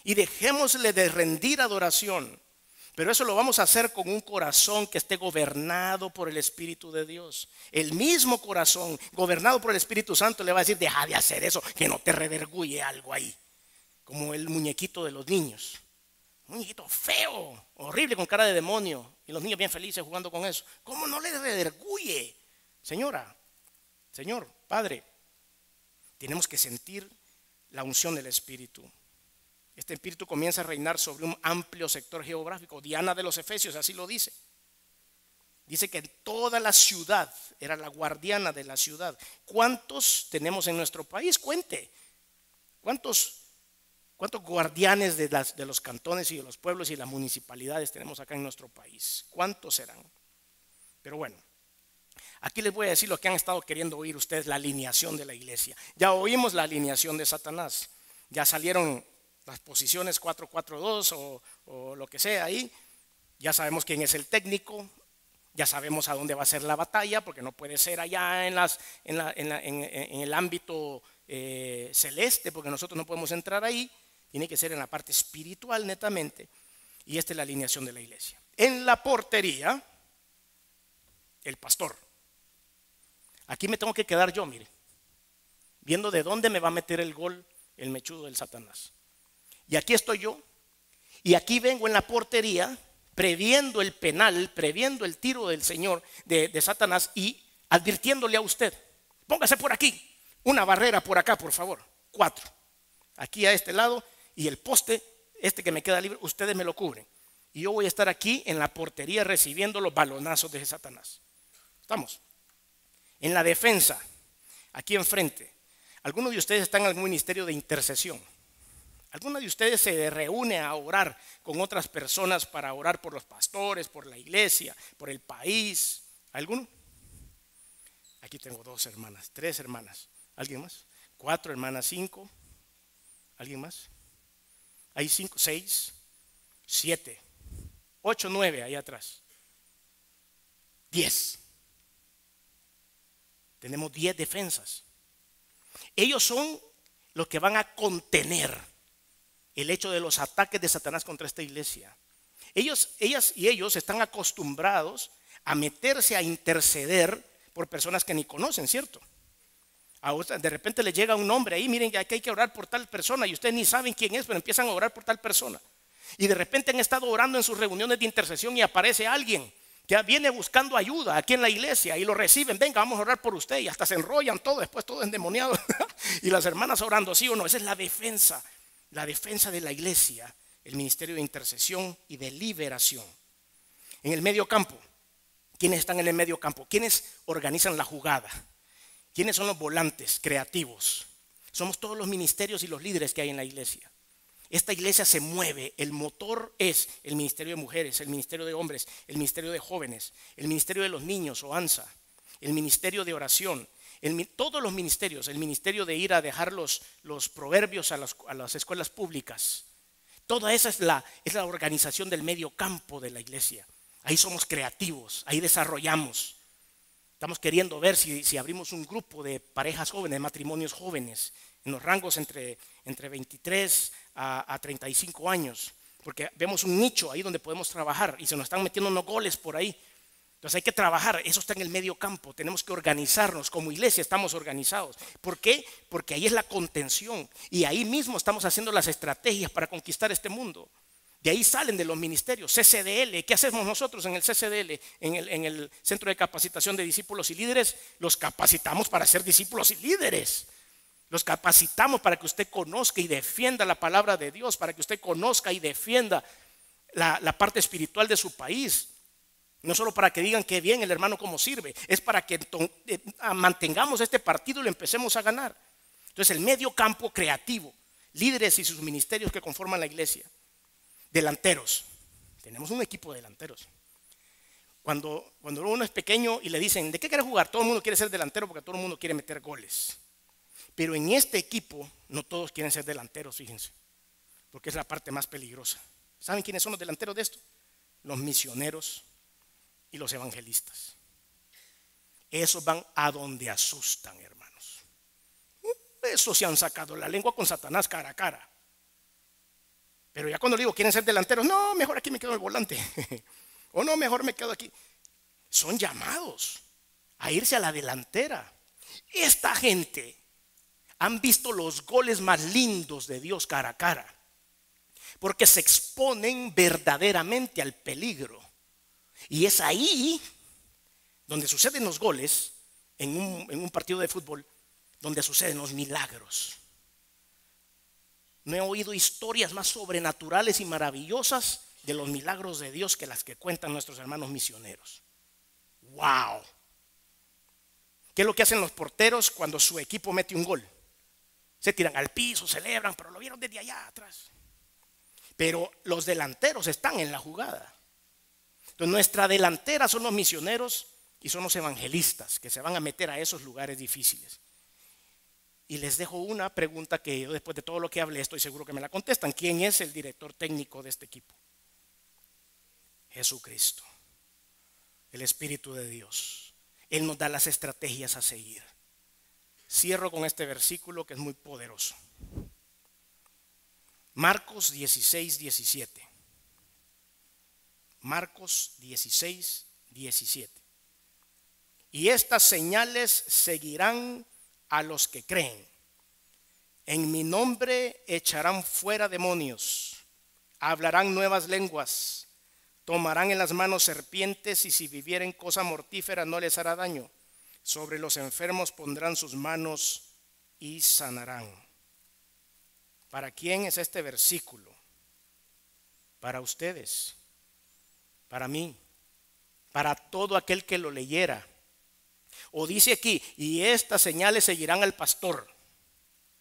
y dejémosle de rendir adoración. Pero eso lo vamos a hacer con un corazón que esté gobernado por el Espíritu de Dios. El mismo corazón gobernado por el Espíritu Santo le va a decir: deja de hacer eso, que no te redarguye algo ahí. Como el muñequito de los niños. Un muñequito feo, horrible, con cara de demonio. Y los niños bien felices jugando con eso. ¿Cómo no le redarguye? Señora, señor, padre, tenemos que sentir la unción del Espíritu. Este espíritu comienza a reinar sobre un amplio sector geográfico. Diana de los Efesios, así lo dice. Dice que toda la ciudad era la guardiana de la ciudad. ¿Cuántos tenemos en nuestro país? Cuente. ¿Cuántos guardianes de los cantones y de los pueblos y las municipalidades tenemos acá en nuestro país? ¿Cuántos serán? Pero bueno, aquí les voy a decir lo que han estado queriendo oír ustedes: la alineación de la iglesia. Ya oímos la alineación de Satanás. Ya salieron las posiciones 4-4-2 o lo que sea ahí. Ya sabemos quién es el técnico. Ya sabemos a dónde va a ser la batalla, porque no puede ser allá en el ámbito celeste, porque nosotros no podemos entrar ahí. Tiene que ser en la parte espiritual netamente. Y esta es la alineación de la iglesia. En la portería, el pastor. Aquí me tengo que quedar yo, mire, viendo de dónde me va a meter el gol el mechudo del Satanás. Y aquí estoy yo, y aquí vengo en la portería, previendo el penal, previendo el tiro del Señor, de Satanás, y advirtiéndole a usted: póngase por aquí, una barrera por acá, por favor. 4, aquí a este lado, y el poste, este que me queda libre, ustedes me lo cubren. Y yo voy a estar aquí en la portería recibiendo los balonazos de Satanás. ¿Estamos? En la defensa, aquí enfrente, algunos de ustedes están en algún ministerio de intercesión. ¿Alguno de ustedes se reúne a orar con otras personas para orar por los pastores, por la iglesia, por el país? ¿Alguno? Aquí tengo 2 hermanas, 3 hermanas. ¿Alguien más? 4 hermanas, 5. ¿Alguien más? Hay 5, 6, 7, 8, 9 ahí atrás. 10. Tenemos 10 defensas. Ellos son los que van a contener el hecho de los ataques de Satanás contra esta iglesia. Ellas y ellos están acostumbrados a meterse a interceder por personas que ni conocen, ¿cierto? De repente les llega un nombre ahí: miren, aquí hay que orar por tal persona, y ustedes ni saben quién es, pero empiezan a orar por tal persona. Y de repente han estado orando en sus reuniones de intercesión y aparece alguien que viene buscando ayuda aquí en la iglesia y lo reciben: venga, vamos a orar por usted, y hasta se enrollan todo, después todo endemoniado. Y las hermanas orando, ¿sí o no? Esa es la defensa de la iglesia, el ministerio de intercesión y de liberación. En el medio campo, ¿quiénes están en el medio campo? ¿Quiénes organizan la jugada? ¿Quiénes son los volantes creativos? Somos todos los ministerios y los líderes que hay en la iglesia. Esta iglesia se mueve, el motor es el ministerio de mujeres, el ministerio de hombres, el ministerio de jóvenes, el ministerio de los niños o ANSA, el ministerio de oración, todos los ministerios, el ministerio de ir a dejar los proverbios a las escuelas públicas. Toda esa es la organización del medio campo de la iglesia. Ahí somos creativos, ahí desarrollamos. Estamos queriendo ver si abrimos un grupo de parejas jóvenes, de matrimonios jóvenes, en los rangos entre 23 a 35 años, porque vemos un nicho ahí donde podemos trabajar y se nos están metiendo unos goles por ahí. Entonces hay que trabajar, eso está en el medio campo, tenemos que organizarnos, como iglesia estamos organizados. ¿Por qué? Porque ahí es la contención y ahí mismo estamos haciendo las estrategias para conquistar este mundo. De ahí salen de los ministerios, CCDL. ¿Qué hacemos nosotros en el CCDL? En el Centro de Capacitación de Discípulos y Líderes, los capacitamos para ser discípulos y líderes. Los capacitamos para que usted conozca y defienda la palabra de Dios, para que usted conozca y defienda la parte espiritual de su país. No solo para que digan que bien el hermano cómo sirve, es para que mantengamos este partido y lo empecemos a ganar. Entonces el medio campo creativo, líderes y sus ministerios que conforman la iglesia. Delanteros, tenemos un equipo de delanteros. Cuando uno es pequeño y le dicen, ¿de qué quieres jugar? Todo el mundo quiere ser delantero porque todo el mundo quiere meter goles. Pero en este equipo no todos quieren ser delanteros, fíjense, porque es la parte más peligrosa. ¿Saben quiénes son los delanteros de esto? Los misioneros y los evangelistas. Esos van a donde asustan, hermanos. Esos se han sacado la lengua con Satanás cara a cara. Pero ya cuando digo, ¿quieren ser delanteros? No, mejor aquí me quedo en el volante. O no, mejor me quedo aquí. Son llamados a irse a la delantera. Esta gente han visto los goles más lindos de Dios cara a cara, porque se exponen verdaderamente al peligro. Y es ahí donde suceden los goles, en un partido de fútbol, donde suceden los milagros. No he oído historias más sobrenaturales y maravillosas de los milagros de Dios que las que cuentan nuestros hermanos misioneros. ¡Wow! ¿Qué es lo que hacen los porteros cuando su equipo mete un gol? Se tiran al piso, celebran, pero lo vieron desde allá atrás. Pero los delanteros están en la jugada. Entonces nuestra delantera son los misioneros y son los evangelistas que se van a meter a esos lugares difíciles. Y les dejo una pregunta que yo, después de todo lo que hablé, estoy seguro que me la contestan. ¿Quién es el director técnico de este equipo? Jesucristo, el Espíritu de Dios. Él nos da las estrategias a seguir. Cierro con este versículo que es muy poderoso. Marcos 16, 17. Marcos 16, 17. Y estas señales seguirán a los que creen. En mi nombre echarán fuera demonios, hablarán nuevas lenguas, tomarán en las manos serpientes y si vivieren cosa mortífera no les hará daño. Sobre los enfermos pondrán sus manos y sanarán. ¿Para quién es este versículo? Para ustedes, para mí, para todo aquel que lo leyera. O dice aquí, y estas señales seguirán al pastor.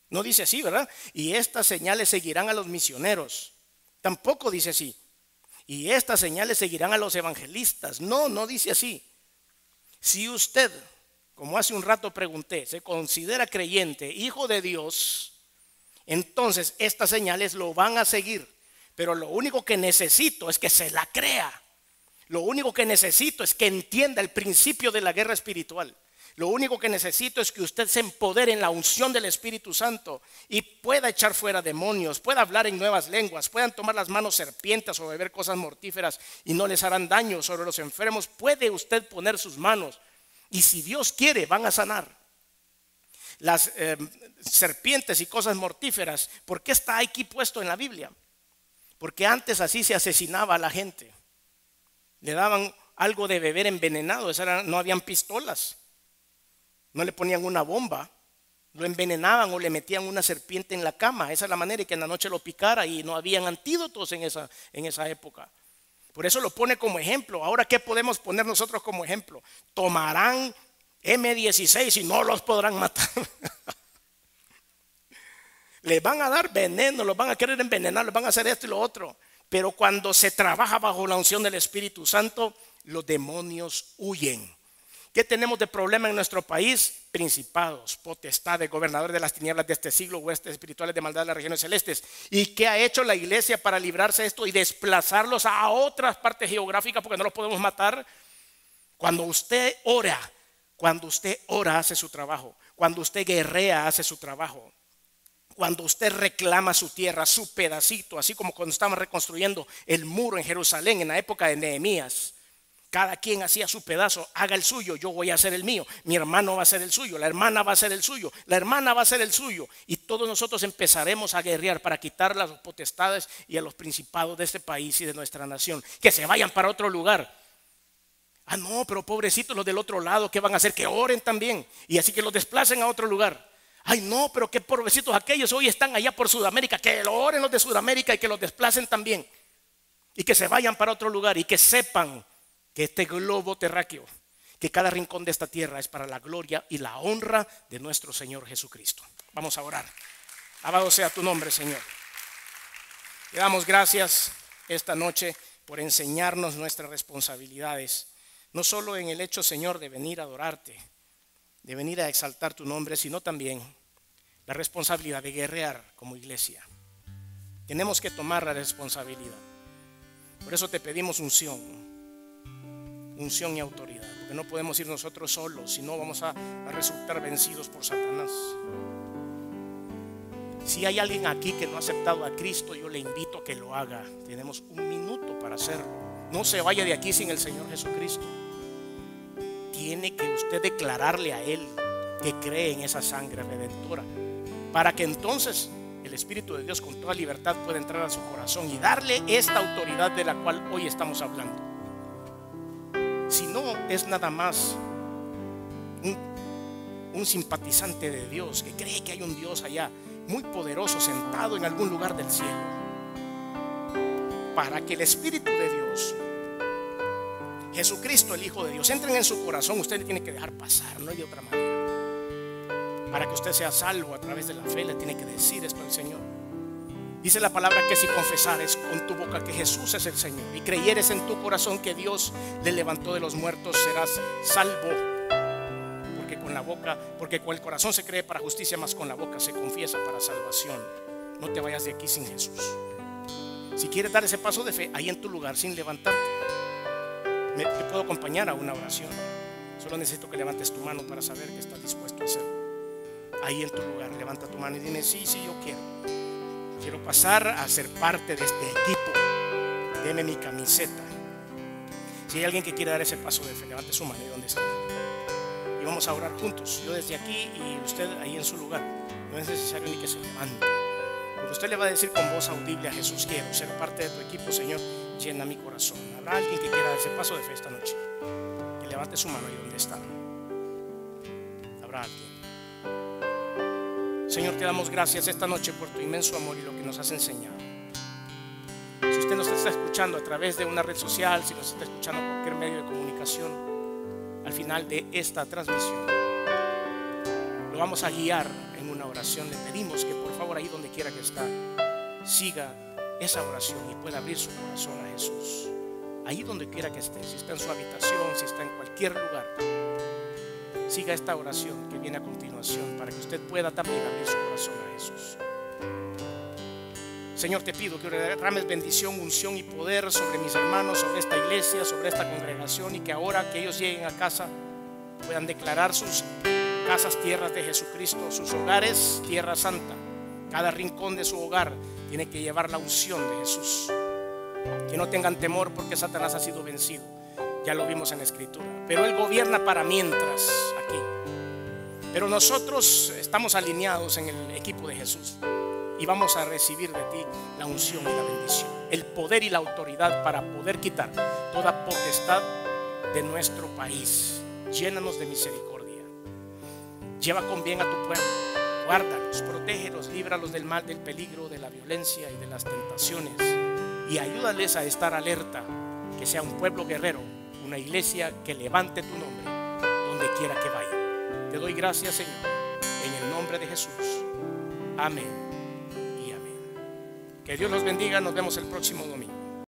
No dice así, ¿verdad? Y estas señales seguirán a los misioneros. Tampoco dice así. Y estas señales seguirán a los evangelistas. No, no dice así. Si usted, como hace un rato pregunté, se considera creyente, hijo de Dios, entonces estas señales lo van a seguir. Pero lo único que necesito es que se la crea. Lo único que necesito es que entienda el principio de la guerra espiritual. Lo único que necesito es que usted se empodere en la unción del Espíritu Santo y pueda echar fuera demonios, pueda hablar en nuevas lenguas, puedan tomar las manos serpientes o beber cosas mortíferas y no les harán daño. Sobre los enfermos puede usted poner sus manos y si Dios quiere van a sanar. Las serpientes y cosas mortíferas, ¿por qué está aquí puesto en la Biblia? Porque antes así se asesinaba a la gente. Le daban algo de beber envenenado, no habían pistolas. No le ponían una bomba, lo envenenaban o le metían una serpiente en la cama. Esa es la manera de que en la noche lo picara y no habían antídotos en esa época. Por eso lo pone como ejemplo. Ahora, ¿qué podemos poner nosotros como ejemplo? Tomarán M16 y no los podrán matar. Les van a dar veneno, los van a querer envenenar, les van a hacer esto y lo otro. Pero cuando se trabaja bajo la unción del Espíritu Santo, los demonios huyen. ¿Qué tenemos de problema en nuestro país? Principados, potestades, gobernadores de las tinieblas de este siglo, huestes espirituales de maldad de las regiones celestes. ¿Y qué ha hecho la iglesia para librarse de esto y desplazarlos a otras partes geográficas porque no los podemos matar? Cuando usted ora, hace su trabajo. Cuando usted guerrea, hace su trabajo. Cuando usted reclama su tierra, su pedacito, así como cuando estaban reconstruyendo el muro en Jerusalén en la época de Nehemías. Cada quien hacía su pedazo, haga el suyo, yo voy a hacer el mío, mi hermano va a hacer el suyo, la hermana va a hacer el suyo, la hermana va a hacer el suyo. Y todos nosotros empezaremos a guerrear para quitar las potestades y a los principados de este país y de nuestra nación. Que se vayan para otro lugar. Ah, no, pero pobrecitos los del otro lado, ¿qué van a hacer? Que oren también. Y así que los desplacen a otro lugar. Ay, no, pero qué pobrecitos aquellos hoy están allá por Sudamérica. Que lo oren los de Sudamérica y que los desplacen también. Y que se vayan para otro lugar y que sepan que este globo terráqueo, que cada rincón de esta tierra es para la gloria y la honra de nuestro Señor Jesucristo. Vamos a orar. Alabado sea tu nombre, Señor. Le damos gracias esta noche por enseñarnos nuestras responsabilidades, no solo en el hecho, Señor, de venir a adorarte, de venir a exaltar tu nombre, sino también la responsabilidad de guerrear como iglesia. Tenemos que tomar la responsabilidad. Por eso te pedimos unción y autoridad, porque no podemos ir nosotros solos, si no vamos a resultar vencidos por Satanás. Si hay alguien aquí que no ha aceptado a Cristo, yo le invito a que lo haga. Tenemos un minuto para hacerlo. No se vaya de aquí sin el Señor Jesucristo. Tiene que usted declararle a Él que cree en esa sangre redentora, para que entonces el Espíritu de Dios con toda libertad pueda entrar a su corazón y darle esta autoridad de la cual hoy estamos hablando. Si no, es nada más un simpatizante de Dios que cree que hay un Dios allá muy poderoso sentado en algún lugar del cielo. Para que el Espíritu de Dios, Jesucristo el Hijo de Dios, entren en su corazón, usted le tiene que dejar pasar, no hay de otra manera. Para que usted sea salvo a través de la fe, le tiene que decir esto al Señor. Dice la palabra que si confesares con tu boca que Jesús es el Señor y creyeres en tu corazón que Dios le levantó de los muertos, serás salvo. Porque con el corazón se cree para justicia, mas con la boca se confiesa para salvación. No te vayas de aquí sin Jesús. Si quieres dar ese paso de fe ahí en tu lugar sin levantarte, te puedo acompañar a una oración. Solo necesito que levantes tu mano para saber que estás dispuesto a hacerlo. Ahí en tu lugar, levanta tu mano y dime: sí, yo quiero pasar a ser parte de este equipo. Deme mi camiseta. Si hay alguien que quiere dar ese paso de fe, levante su mano y donde está. Y vamos a orar juntos. Yo desde aquí y usted ahí en su lugar. No es necesario ni que se levante, porque usted le va a decir con voz audible a Jesús: quiero ser parte de tu equipo, Señor, llena mi corazón. ¿Habrá alguien que quiera dar ese paso de fe esta noche? Que levante su mano ahí donde está. ¿Habrá alguien? Señor, te damos gracias esta noche por tu inmenso amor y lo que nos has enseñado. Si usted nos está escuchando a través de una red social, si nos está escuchando por cualquier medio de comunicación, al final de esta transmisión lo vamos a guiar en una oración. Le pedimos que por favor ahí donde quiera que está, siga esa oración y pueda abrir su corazón a Jesús. Ahí donde quiera que esté, si está en su habitación, si está en cualquier lugar, siga esta oración que viene a continuación para que usted pueda también abrir su corazón a Jesús. Señor, te pido que derrames bendición, unción y poder sobre mis hermanos, sobre esta iglesia, sobre esta congregación, y que ahora que ellos lleguen a casa puedan declarar sus casas tierras de Jesucristo, sus hogares tierra santa. Cada rincón de su hogar tiene que llevar la unción de Jesús. Que no tengan temor porque Satanás ha sido vencido. Ya lo vimos en la Escritura, pero Él gobierna para mientras aquí. Pero nosotros estamos alineados en el equipo de Jesús y vamos a recibir de ti la unción y la bendición, el poder y la autoridad para poder quitar toda potestad de nuestro país. Llénanos de misericordia. Lleva con bien a tu pueblo. Guárdalos, protégelos, líbralos del mal, del peligro, de la violencia y de las tentaciones. Y ayúdales a estar alerta, que sea un pueblo guerrero, una iglesia que levante tu nombre donde quiera que vaya. Te doy gracias, Señor, en el nombre de Jesús. Amén. Que Dios los bendiga. Nos vemos el próximo domingo.